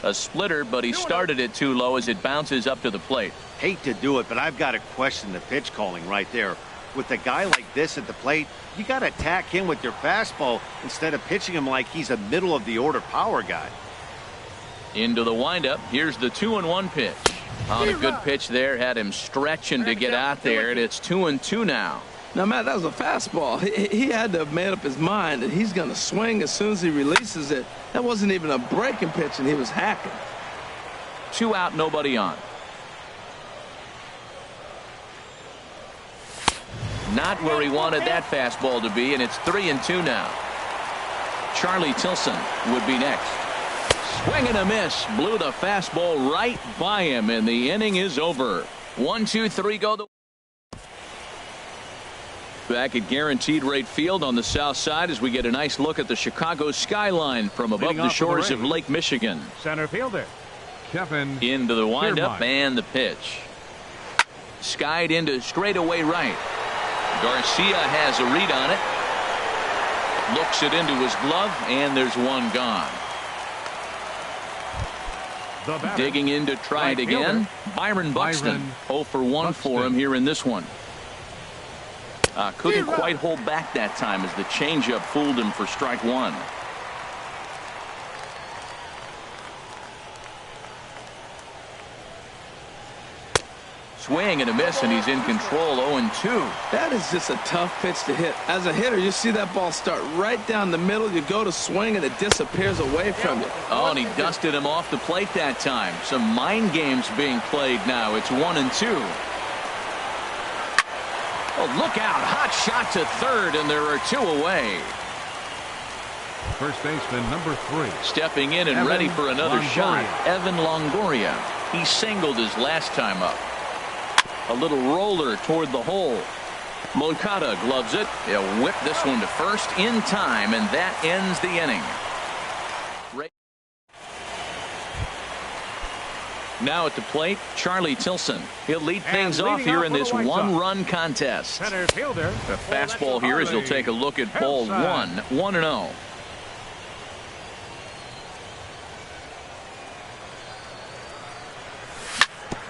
A splitter, but he started it too low as it bounces up to the plate. Hate to do it, but I've got to question the pitch calling right there. With a guy like this at the plate, you got to attack him with your fastball instead of pitching him like he's a middle of the order power guy. Into the windup. Here's the 2-1 pitch. On a good pitch there, had him stretching to get out there, and it's 2-2 now. Now, Matt, that was a fastball. He had to have made up his mind that he's going to swing as soon as he releases it. That wasn't even a breaking pitch, and he was hacking. 2 out, nobody on. Not where he wanted that fastball to be, and it's 3-2 now. Charlie Tilson would be next. Swing and a miss. Blew the fastball right by him, and the inning is over. 1-2-3 go. Back at Guaranteed Rate Field on the south side as we get a nice look at the Chicago skyline from above the shores of Lake Michigan. Center fielder Kevin into the windup and the pitch. Skied into straightaway right. Garcia has a read on it. Looks it into his glove, and there's one gone. Digging in to try it again. Byron Buxton. 0 for 1 for him here in this one. Couldn't quite hold back that time as the changeup fooled him for strike 1. Swing and a miss, and he's in control. 0-2. That is just a tough pitch to hit. As a hitter, you see that ball start right down the middle. You go to swing, and it disappears away from you. Oh, and he dusted him off the plate that time. Some mind games being played now. It's 1-2. Oh, look out. Hot shot to third, and there are 2 away. First baseman number 3. Stepping in and ready for another shot. Evan Longoria. He singled his last time up. A little roller toward the hole. Moncada gloves it. He'll whip this one to first in time, and that ends the inning. Now at the plate, Charlie Tilson. He'll lead things off here in this 1-run contest. Center fielder. The fastball here as he'll take a look at ball 1. 1-0.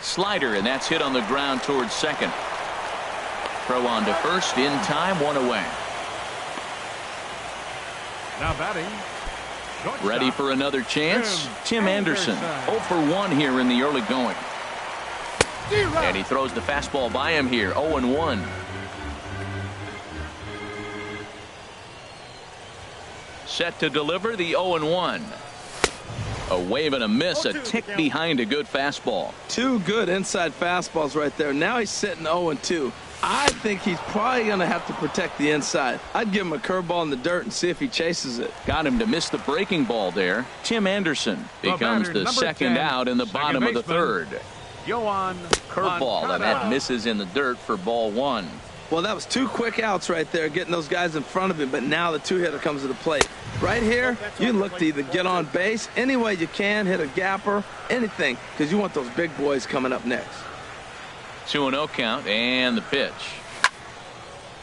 Slider, and that's hit on the ground towards second. Throw on to first in time, 1 away. Now batting. Ready for another chance. Tim Anderson. 0 for 1 here in the early going. And he throws the fastball by him here. 0-1. Set to deliver the 0-1. A wave and a miss, a tick behind a good fastball. 2 good inside fastballs right there. Now he's sitting 0-2. I think he's probably going to have to protect the inside. I'd give him a curveball in the dirt and see if he chases it. Got him to miss the breaking ball there. Tim Anderson becomes the second out in the bottom of the third. Curveball, and that misses in the dirt for ball 1. Well, that was 2 quick outs right there, getting those guys in front of him, but now the 2-hitter comes to the plate. Right here, you look to either get on base any way you can, hit a gapper, anything, because you want those big boys coming up next. 2-0 count, and the pitch.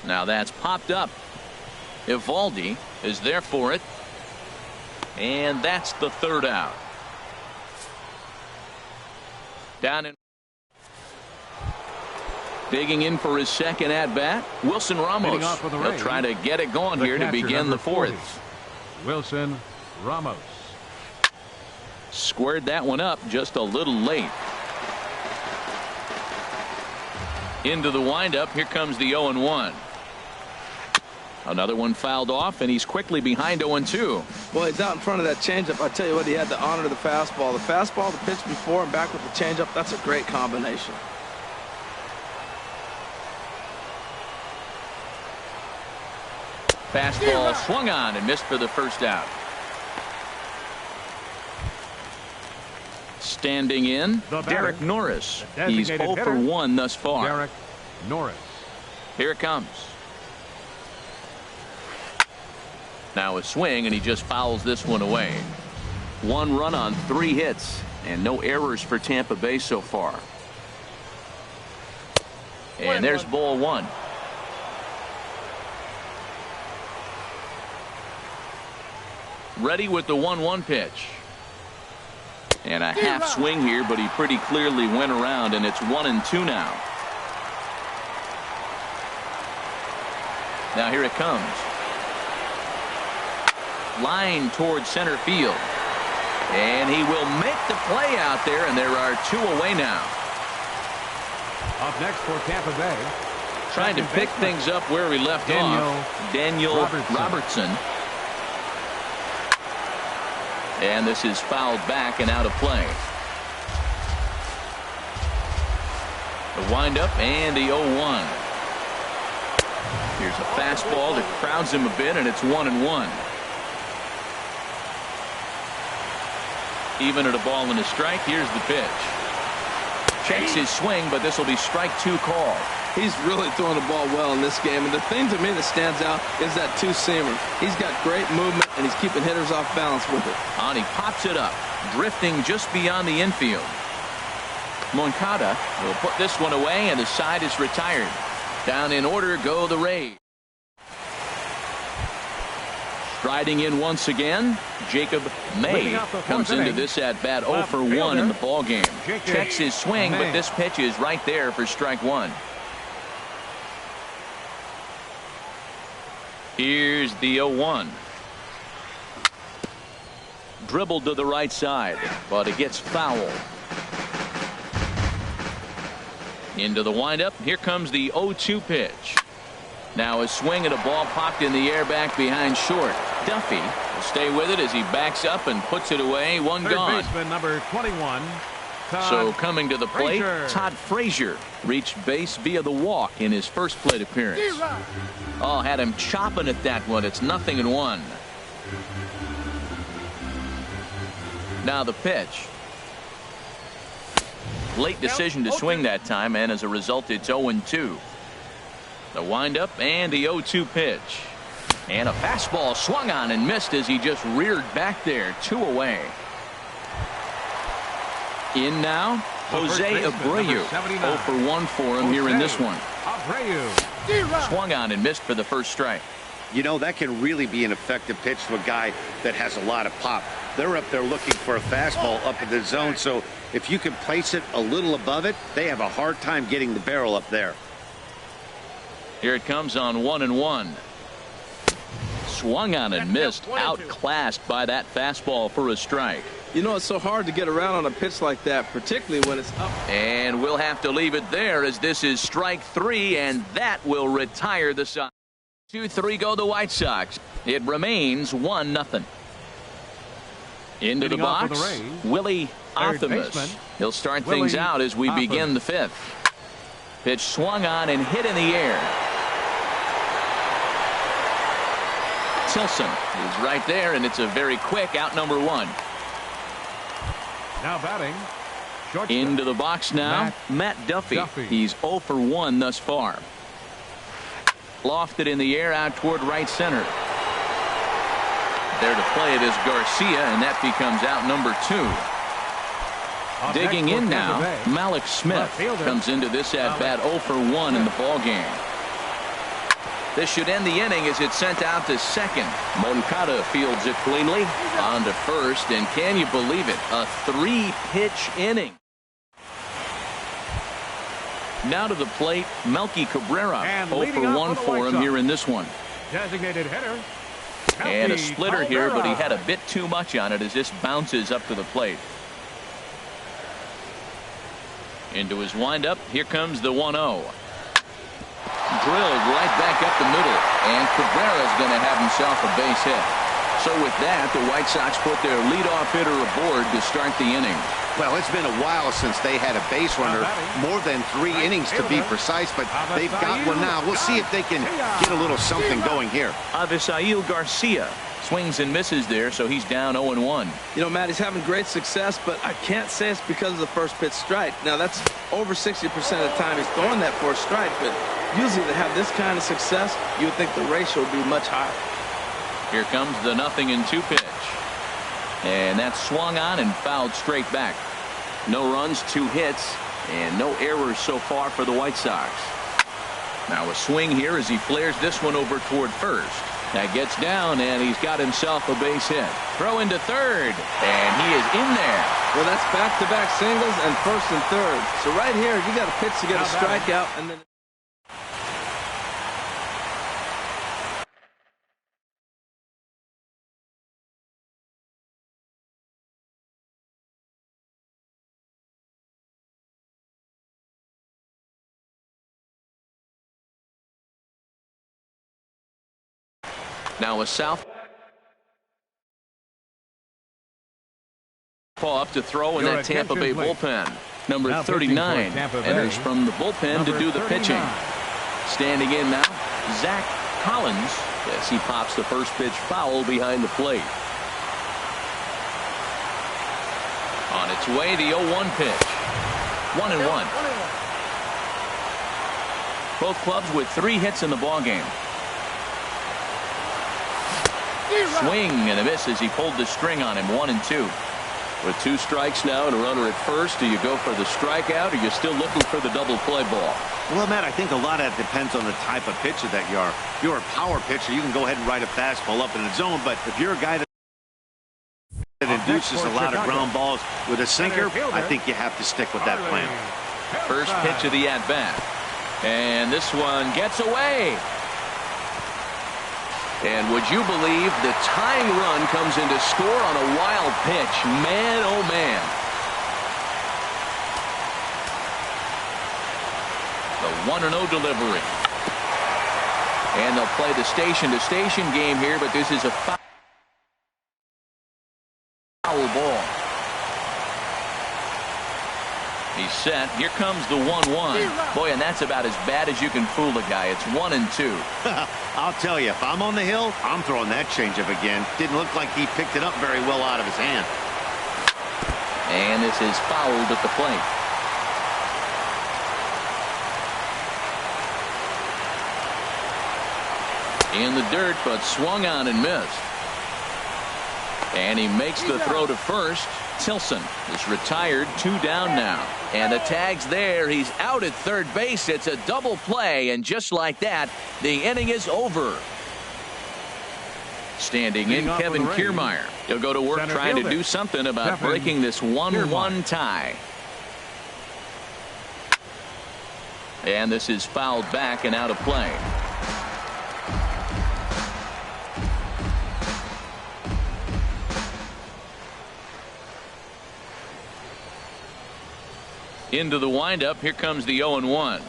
Now that's popped up. Evaldi is there for it, and that's the third out. Down in. Digging in for his second at-bat, Wilson Ramos. He'll try to get it going here to begin the fourth. Wilson Ramos. Squared that one up just a little late. Into the windup. Here comes the 0-1. Another one fouled off, and he's quickly behind 0-2. Well, he's out in front of that changeup. I tell you what, he had to honor the fastball. The fastball, the pitch before, and back with the changeup. That's a great combination. Fastball swung on and missed for the first out. Standing in, Derek Norris. He's 0 for 1 thus far. Derek Norris. Here it comes. Now a swing, and he just fouls this one away. 1 run on 3 hits, and no errors for Tampa Bay so far. And there's ball 1. Ready with the 1-1 pitch. And a half swing here, but he pretty clearly went around, and it's 1-2 now. Now here it comes. Line towards center field. And he will make the play out there, and there are 2 away now. Up next for Tampa Bay. Trying to pick things up where he left off. Daniel Robertson. And this is fouled back and out of play. The windup and the 0-1. Here's a fastball that crowds him a bit, and it's 1-1. Even at a ball and a strike, here's the pitch. Checks his swing, but this will be strike 2 call. He's really throwing the ball well in this game, and the thing to me that stands out is that 2-seamer. He's got great movement, and he's keeping hitters off balance with it. And he pops it up, drifting just beyond the infield. Moncada will put this one away, and the side is retired. Down in order go the Rays. Striding in once again, Jacob May comes into this at bat 0 for 1 in the ball game. Checks his swing, but this pitch is right there for strike 1. Here's the 0-1. Dribbled to the right side, but it gets fouled. Into the windup. Here comes the 0-2 pitch. Now a swing at a ball popped in the air back behind short. Duffy will stay with it as he backs up and puts it away. One gone. Baseman number 21. So coming to the plate, Todd Frazier reached base via the walk in his first plate appearance. Oh, had him chopping at that one. It's 0-1. Now the pitch. Late decision to swing that time, and as a result, it's 0-2. The windup and the 0-2 pitch. And a fastball swung on and missed as he just reared back there. 2 away. In now, Jose Abreu. 0 for 1 for him here in this one. Swung on and missed for the first strike. You know, that can really be an effective pitch to a guy that has a lot of pop. They're up there looking for a fastball up in the zone, so if you can place it a little above it, they have a hard time getting the barrel up there. Here it comes on 1-1. Swung on and missed, outclassed by that fastball for a strike. You know, it's so hard to get around on a pitch like that, particularly when it's up. And we'll have to leave it there as this is strike 3, and that will retire the side. 2-3 go the White Sox. It remains 1-0. Into the box, Willie Othamus. He'll start things out as we begin the 5th. Pitch swung on and hit in the air. Tilson is right there, and it's a very quick out number 1. Now batting. Into the box now, Matt Duffy. He's 0 for 1 thus far. Lofted in the air out toward right center. There to play it is Garcia, and that becomes out number 2. Digging in now, Malik Smith comes into this at bat 0 for 1 in the ball game. This should end the inning as it's sent out to second. Moncada fields it cleanly on to first, and can you believe it, a 3-pitch inning. Now to the plate, Melky Cabrera. And 0 for 1 for him here in this one. Designated hitter. And a Melky splitter here, but he had a Cabrera. bit too much on it as this bounces up to the plate. Into his windup, here comes the 1-0. Drilled right back up the middle, and Cabrera's going to have himself a base hit. So with that, the White Sox put their leadoff hitter aboard to start the inning. Well, it's been a while since they had a base runner, more than 3 innings to be precise, but they've got one now. We'll see if they can get a little something going here. Avisail Garcia swings and misses there, so he's down 0-1. You know, Matt, he's having great success, but I can't say it's because of the first pitch strike. Now, that's over 60% of the time he's throwing that for a strike, but usually to have this kind of success, you would think the ratio would be much higher. Here comes the 0-2 pitch. And that's swung on and fouled straight back. No runs, 2 hits, and no errors so far for the White Sox. Now a swing here as he flares this one over toward first. That gets down, and he's got himself a base hit. Throw into third, and he is in there. Well, that's back-to-back singles and first and third. So right here, you got a pitch to get a strikeout, and then... Now a southpaw up to throw in that Tampa Bay bullpen. Number 39 enters from the bullpen to do the pitching. Standing in now, Zach Collins as he pops the first pitch foul behind the plate. On its way, the 0-1 pitch. 1-1. Both clubs with 3 hits in the ballgame. Swing and a miss as he pulled the string on him. 1-2. With 2 strikes now and a runner at first, do you go for the strikeout, or are you still looking for the double play ball? Well, Matt, I think a lot of that depends on the type of pitcher that you are. If you're a power pitcher, you can go ahead and ride a fastball up in the zone, but if you're a guy that induces a lot of ground balls with a sinker, I think you have to stick with that plan. First pitch of the at-bat. And this one gets away. And would you believe the tying run comes in to score on a wild pitch? Man, oh man. The 1-0 delivery. And they'll play the station-to-station game here, but this is a foul ball. He's set. Here comes the 1-1. Boy, and that's about as bad as you can fool a guy. It's 1-2. I'll tell you, if I'm on the hill, I'm throwing that changeup again. Didn't look like he picked it up very well out of his hand. And this is fouled at the plate. In the dirt, but swung on and missed. And he makes the throw to first. Tilson is retired, 2 down now. And the tag's there. He's out at third base. It's a double play, and just like that, the inning is over. Standing in, Kevin Kiermaier. He'll go to work trying to do something about breaking this 1-1 tie. And this is fouled back and out of play. Into the windup. Here comes the 0-1.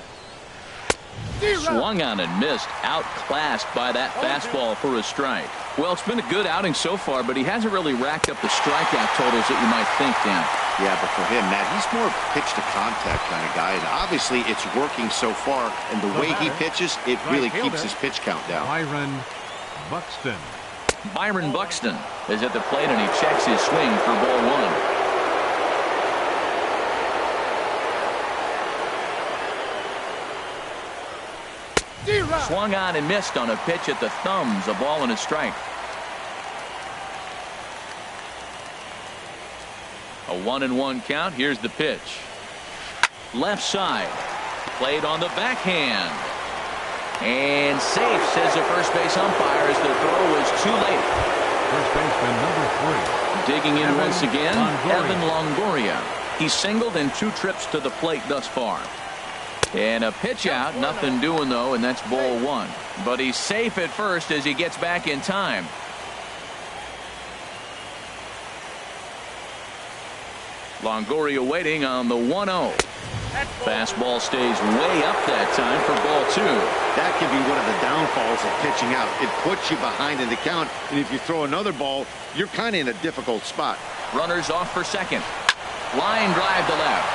Swung on and missed. Outclassed by that fastball for a strike. Well, it's been a good outing so far, but he hasn't really racked up the strikeout totals that you might think, Dan. Yeah, but for him, Matt, he's more pitch to contact kind of guy, and obviously it's working so far, and the way he pitches, it really keeps his pitch count down. Byron Buxton is at the plate, and he checks his swing for ball 1. Swung on and missed on a pitch at the thumbs. A ball and a strike. A 1-1 count. Here's the pitch. Left side. Played on the backhand. And safe, says the first base umpire, as the throw was too late. First baseman number 3. Digging in once again, Evan Longoria. He's singled in 2 trips to the plate thus far. And a pitch out, nothing doing though, and that's ball one. But he's safe at first as he gets back in time. Longoria waiting on the 1-0. Fastball stays way up that time for ball two. That can be one of the downfalls of pitching out. It puts you behind in the count, and if you throw another ball, you're kind of in a difficult spot. Runners off for second. Line drive to left.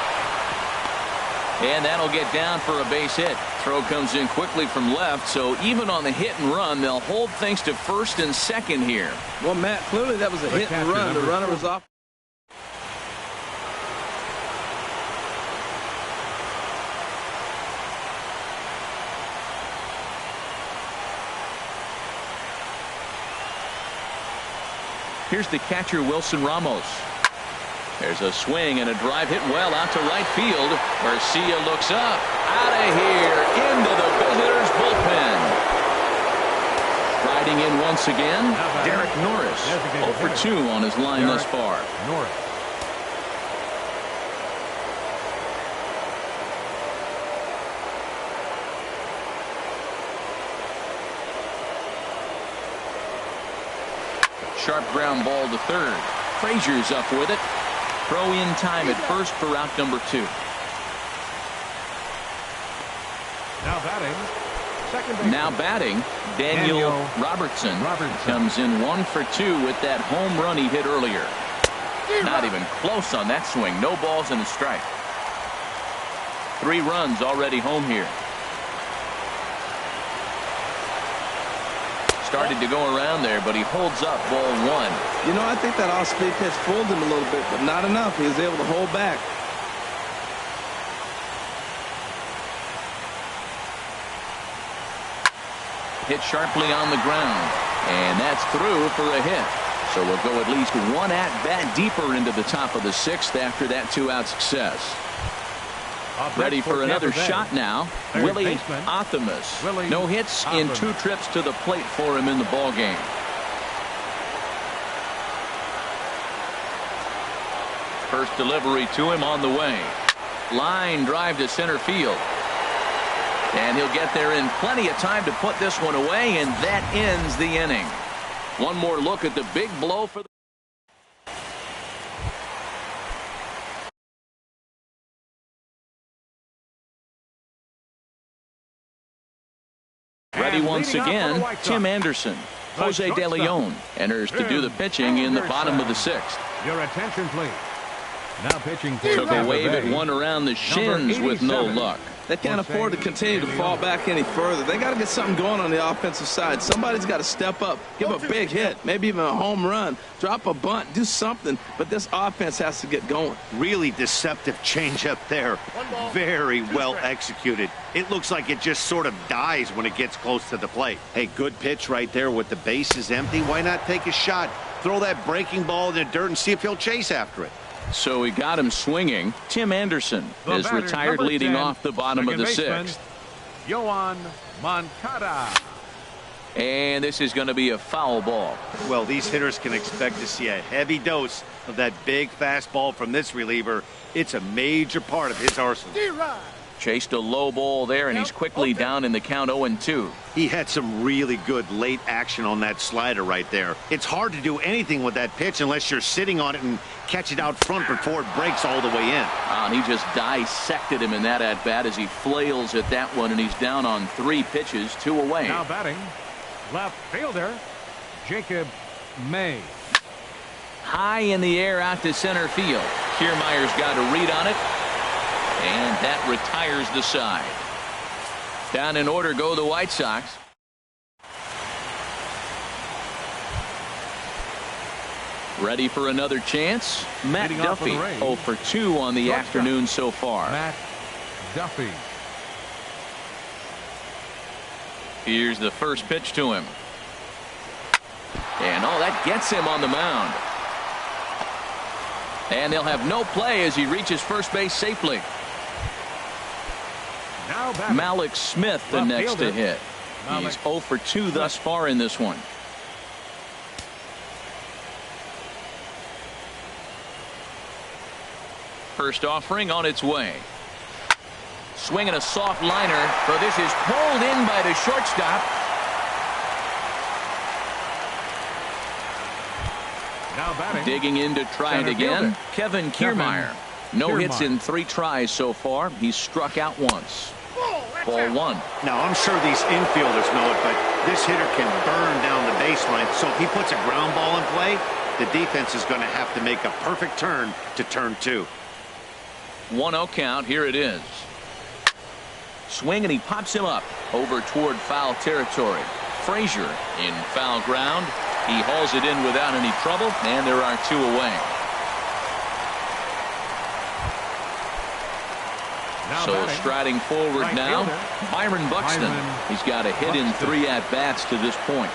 And that'll get down for a base hit. Throw comes in quickly from left, so even on the hit and run, they'll hold things to first and second here. Well, Matt, clearly that was a hit and run. The runner was off. Here's the catcher, Wilson Ramos. There's a swing and a drive hit well out to right field. Garcia looks up. Out of here. Into the visitors' bullpen. Riding in once again, Derek Norris. 0 for 2 on his line thus far. Norris. Sharp ground ball to third. Frazier's up with it. Throw in time at first for out number 2. Now batting, Daniel Robertson comes in 1 for 2 with that home run he hit earlier. Not even close on that swing. No balls and a strike. 3 runs already home here. Started to go around there, but he holds up ball 1. You know, I think that off-speed pitch fooled him a little bit, but not enough. He was able to hold back. Hit sharply on the ground, and that's through for a hit. So we'll go at least 1 at-bat deeper into the top of the 6th after that 2-out success. Ready for another shot now. Willie Athamas. No hits in 2 trips to the plate for him in the ball game. First delivery to him on the way. Line drive to center field. And he'll get there in plenty of time to put this one away, and that ends the inning. One more look at the big blow for the ready once again, Tim Anderson. Jose De Leon enters to do the pitching in the bottom of the 6th. Your attention, please. Now pitching. Took a wave at one around the shins with no luck. They can't afford to continue to fall back any further. They got to get something going on the offensive side. Somebody's got to step up, give a big hit, maybe even a home run, drop a bunt, do something. But this offense has to get going. Really deceptive changeup there. Very well executed. It looks like it just sort of dies when it gets close to the plate. Hey, good pitch right there with the bases empty. Why not take a shot? Throw that breaking ball in the dirt and see if he'll chase after it. So he got him swinging. Tim Anderson is retired, leading off the bottom of the 6th. Yoan Moncada. And this is going to be a foul ball. Well, these hitters can expect to see a heavy dose of that big fastball from this reliever. It's a major part of his arsenal. Chased a low ball there, and he's quickly down in the count 0-2. He had some really good late action on that slider right there. It's hard to do anything with that pitch unless you're sitting on it and catch it out front before it breaks all the way in. And he just dissected him in that at-bat as he flails at that one, and he's down on 3 pitches, 2 away. Now batting, left fielder, Jacob May. High in the air out to center field. Kiermaier's got a read on it. And that retires the side. Down in order go the White Sox. Ready for another chance? Matt Duffy, 0 for 2 on the afternoon so far. Matt Duffy. Here's the first pitch to him. And that gets him on the mound. And they'll have no play as he reaches first base safely. Malik Smith, the next to hit. He's 0 for 2 thus far in this one. First offering on its way. Swinging a soft liner. So this is pulled in by the shortstop. Now batting. Digging in to try it again. Kevin Kiermaier. No hits in 3 tries so far. He's struck out once. Ball 1. Now, I'm sure these infielders know it, but this hitter can burn down the baseline. So if he puts a ground ball in play, the defense is going to have to make a perfect turn to turn 2. 1-0 count. Here it is. Swing, and he pops him up over toward foul territory. Frazier in foul ground. He hauls it in without any trouble, and there are 2 away. So striding forward now, Byron Buxton. He's got a hit in 3 at-bats to this point.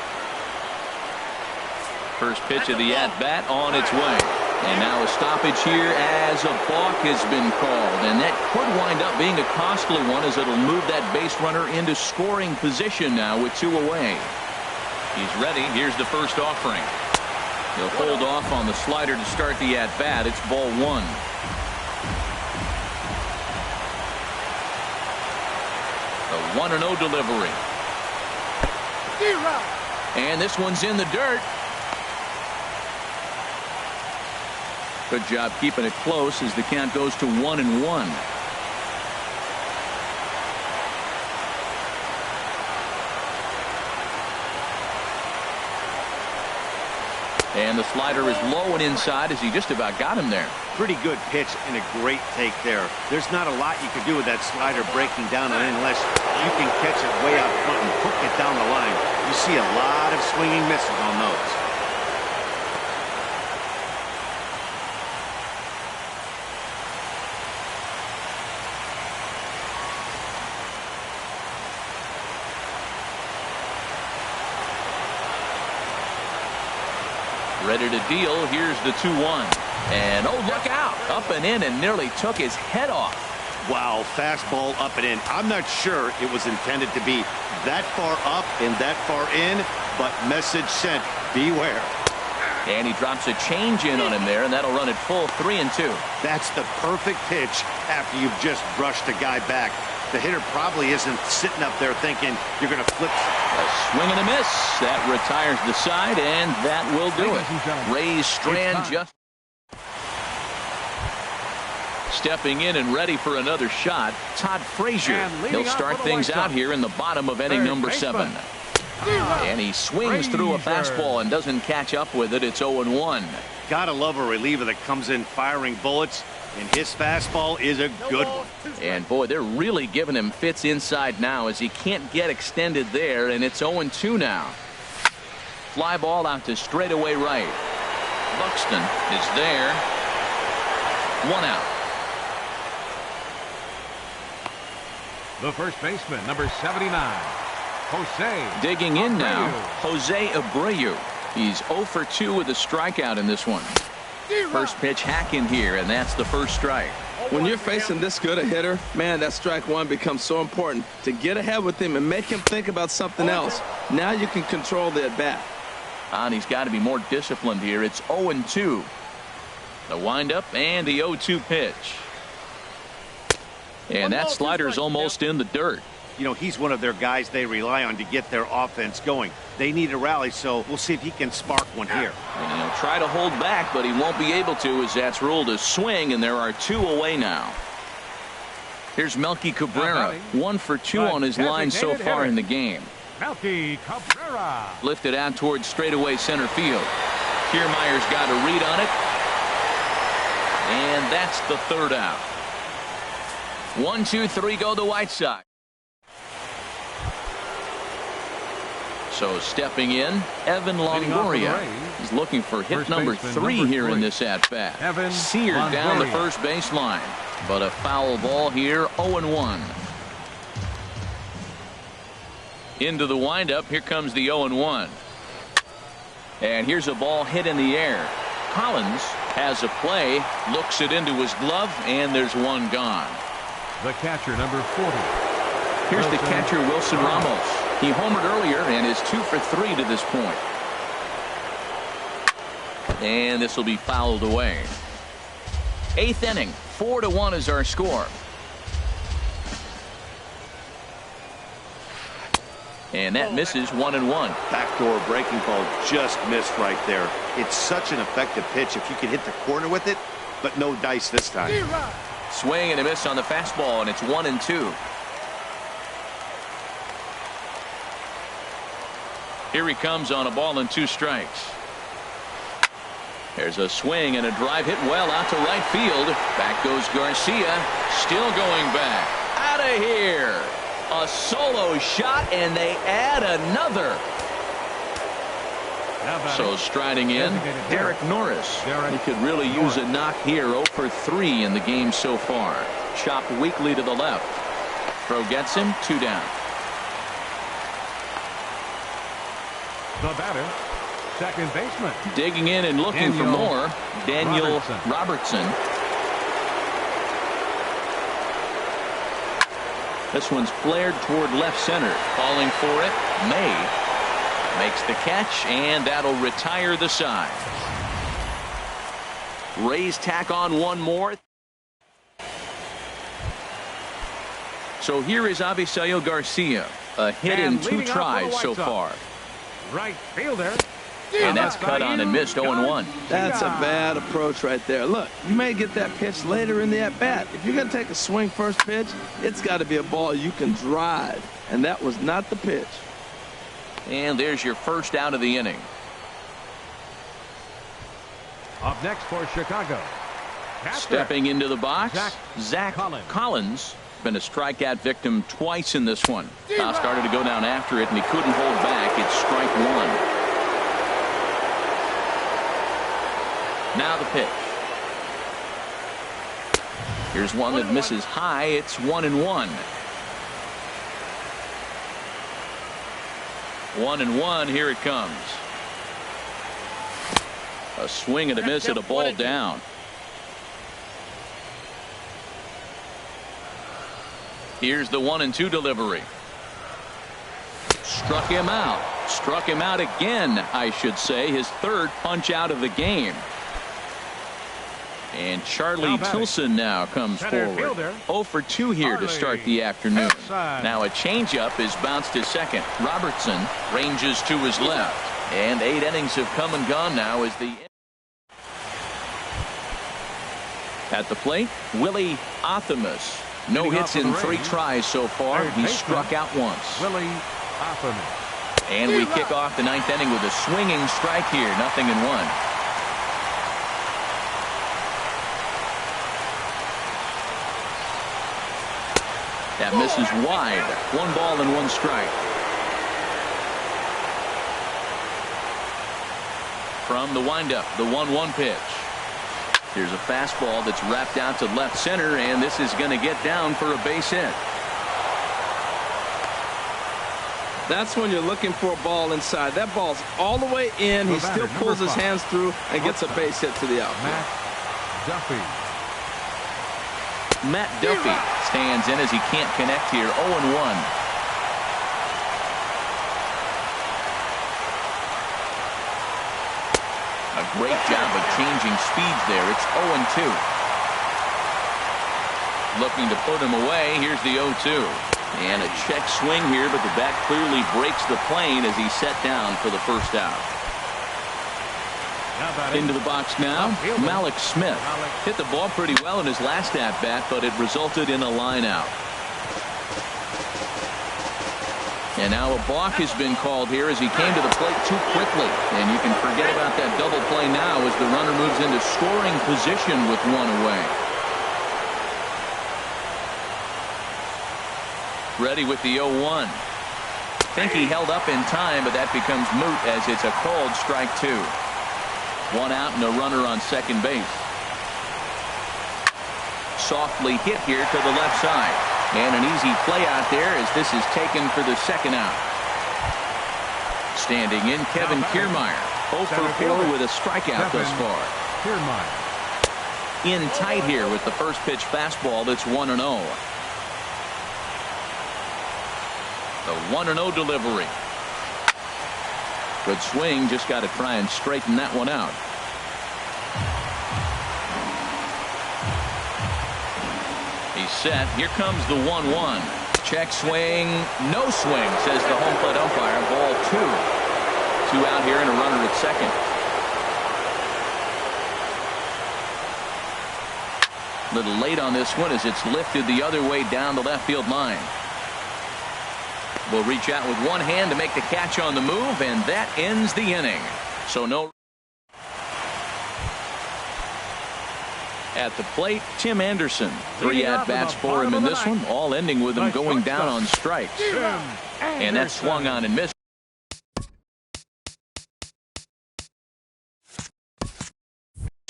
First pitch of the at-bat on its way. And now a stoppage here as a balk has been called. And that could wind up being a costly one, as it'll move that base runner into scoring position now with 2 away. He's ready. Here's the first offering. He'll hold off on the slider to start the at-bat. It's ball 1. A 1-0 delivery. And this one's in the dirt. Good job keeping it close as the count goes to 1-1. And the slider is low and inside as he just about got him there. Pretty good pitch and a great take there. There's not a lot you can do with that slider breaking down, and unless you can catch it way out front and hook it down the line, you see a lot of swinging misses on those. Ready to deal. Here's the 2-1. And oh, look out. Up and in, and nearly took his head off. Wow, fastball up and in. I'm not sure it was intended to be that far up and that far in, but message sent, beware. And he drops a change in on him there, and that'll run it full 3-2. That's the perfect pitch after you've just brushed a guy back. The hitter probably isn't sitting up there thinking you're going to flip. A swing and a miss. That retires the side, and that will do it. Ray Strand just stepping in and ready for another shot. Todd Frazier. He'll start things out here in the bottom of inning number 7. And he swings through a fastball and doesn't catch up with it. It's 0-1. Gotta love a reliever that comes in firing bullets, and his fastball is a good one. And boy, they're really giving him fits inside now as he can't get extended there, and it's 0-2 now. Fly ball out to straightaway right. Buxton is there. 1 out. The first baseman, number 79, Jose. Digging in Abreu. now, Jose Abreu. He's 0 for 2 with a strikeout in this one. First pitch hack in here, and that's the first strike. When you're facing this good a hitter, man, that strike 1 becomes so important to get ahead with him and make him think about something else. Now you can control the at-bat. And he's got to be more disciplined here. It's 0-2. The windup and the 0-2 pitch. And that slider's almost in the dirt. You know, he's one of their guys they rely on to get their offense going. They need a rally, so we'll see if he can spark one here. And he'll try to hold back, but he won't be able to, as that's ruled a swing, and there are 2 away now. Here's Melky Cabrera, 1 for 2 on his line so far in the game. Melky Cabrera. Lifted out towards straightaway center field. Kiermaier's got a read on it. And that's the 3rd out. 1, 2, 3 go the White Sox. So stepping in, Evan Longoria. He's looking for hit number 3 here in this at-bat. Seared down the first baseline. But a foul ball here, 0-1. Into the windup, here comes the 0-1. And here's a ball hit in the air. Collins has a play, looks it into his glove, and there's 1 gone. The catcher, number 40. Here's the catcher, Wilson Ramos. He homered earlier and is 2 for 3 to this point. And this will be fouled away. 8th inning, 4-1 is our score. And that misses 1-1. Backdoor breaking ball just missed right there. It's such an effective pitch if you can hit the corner with it, but no dice this time. Swing and a miss on the fastball, and it's 1-2. Here he comes on a ball and 2 strikes. There's a swing and a drive hit well out to right field. Back goes Garcia. Still going back. Out of here. A solo shot, and they add another. So striding in, Derek Norris. He could really use a knock here. 0 for 3 in the game so far. Chopped weakly to the left. Throw gets him. 2 down. The batter, second baseman. Digging in and looking for more, Daniel Robertson. This one's flared toward left center. Calling for it. May makes the catch, and that'll retire the side. Rays tack on one more. So here is Avisail Garcia. A hit in 2 tries so far. Right fielder. And that's cut on and missed. 0-1. That's a bad approach right there. Look, you may get that pitch later in the at-bat. If you're going to take a swing first pitch, it's got to be a ball you can drive. And that was not the pitch. And there's your first out of the inning. Up next for Chicago. Stepping into the box, Zach Collins. Been a strikeout victim twice in this one. Now started to go down after it, and he couldn't hold back. It's strike 1. Now the pitch. Here's one that misses high. It's 1-1. 1-1. Here it comes. A swing and a miss and a ball down. Here's the 1-2 delivery. Struck him out. Struck him out again, I should say. His 3rd punch out of the game. And Charlie Tilson now comes forward. 0 for 2 here to start the afternoon. Now a changeup is bounced to second. Robertson ranges to his left. And 8 innings have come and gone now as the... At the plate, Willie Athamas. No hits in 3 tries so far. He's struck out once. Willie Athamas. And we kick off the 9th inning with a swinging strike here. 0-1. That misses wide. 1 ball and 1 strike. From the windup, the 1-1 pitch. Here's a fastball that's wrapped out to left center, and this is going to get down for a base hit. That's when you're looking for a ball inside. That ball's all the way in. He still pulls his hands through and gets a base hit to the outfield. Matt Duffy stands in as he can't connect here. 0-1. A great job of changing speeds there. It's 0-2. Looking to put him away. Here's the 0-2. And a check swing here, but the bat clearly breaks the plane as he's set down for the first out. Into the box now, Malik Smith. Hit the ball pretty well in his last at-bat, but it resulted in a line out. And now a balk has been called here as he came to the plate too quickly. And you can forget about that double play now as the runner moves into scoring position with 1 away. Ready with the 0-1. Think he held up in time, but that becomes moot as it's a called strike 2. 1 out and a runner on second base. Softly hit here to the left side. And an easy play out there as this is taken for the 2nd out. Standing in, Kevin Kiermaier. 0 for 4 with a strikeout thus far. In tight here with the first pitch fastball that's 1-0. The 1-0 delivery. Good swing, just got to try and straighten that one out. He's set. Here comes the 1-1. Check swing, no swing, says the home plate umpire. Ball 2. 2 out here and a runner at second. A little late on this one as it's lifted the other way down the left field line. Will reach out with one hand to make the catch on the move, and that ends the inning. So no. At the plate, Tim Anderson. 3 at-bats for him in this one, all ending with him going down on strikes. And that swung on and missed.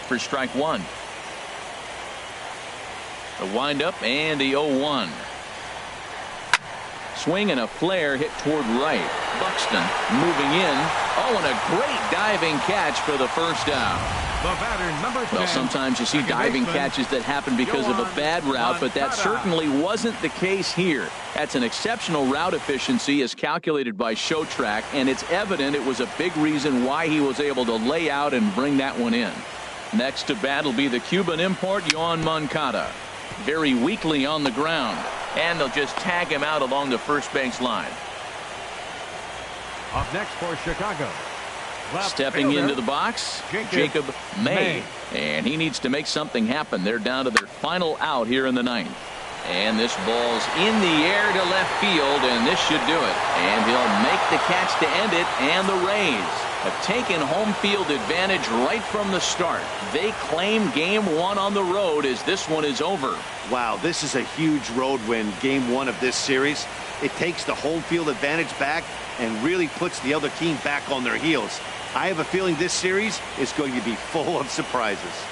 For strike 1. The windup and the 0-1. Swing and a flare hit toward right. Buxton moving in. Oh, and a great diving catch for the first out. The batter, number 10. Well, sometimes you see diving catches that happen because of a bad route, but that certainly wasn't the case here. That's an exceptional route efficiency as calculated by ShowTrack, and it's evident it was a big reason why he was able to lay out and bring that one in. Next to bat will be the Cuban import, Yoan Moncada. Very weakly on the ground, and they'll just tag him out along the first base line. Up next for Chicago. Stepping into the box, Jacob May. And he needs to make something happen. They're down to their final out here in the 9th. And this ball's in the air to left field, and this should do it. And he'll make the catch to end it, and the Rays have taken home field advantage right from the start. They claim game 1 on the road as this one is over. Wow, this is a huge road win, game 1 of this series. It takes the home field advantage back and really puts the other team back on their heels. I have a feeling this series is going to be full of surprises.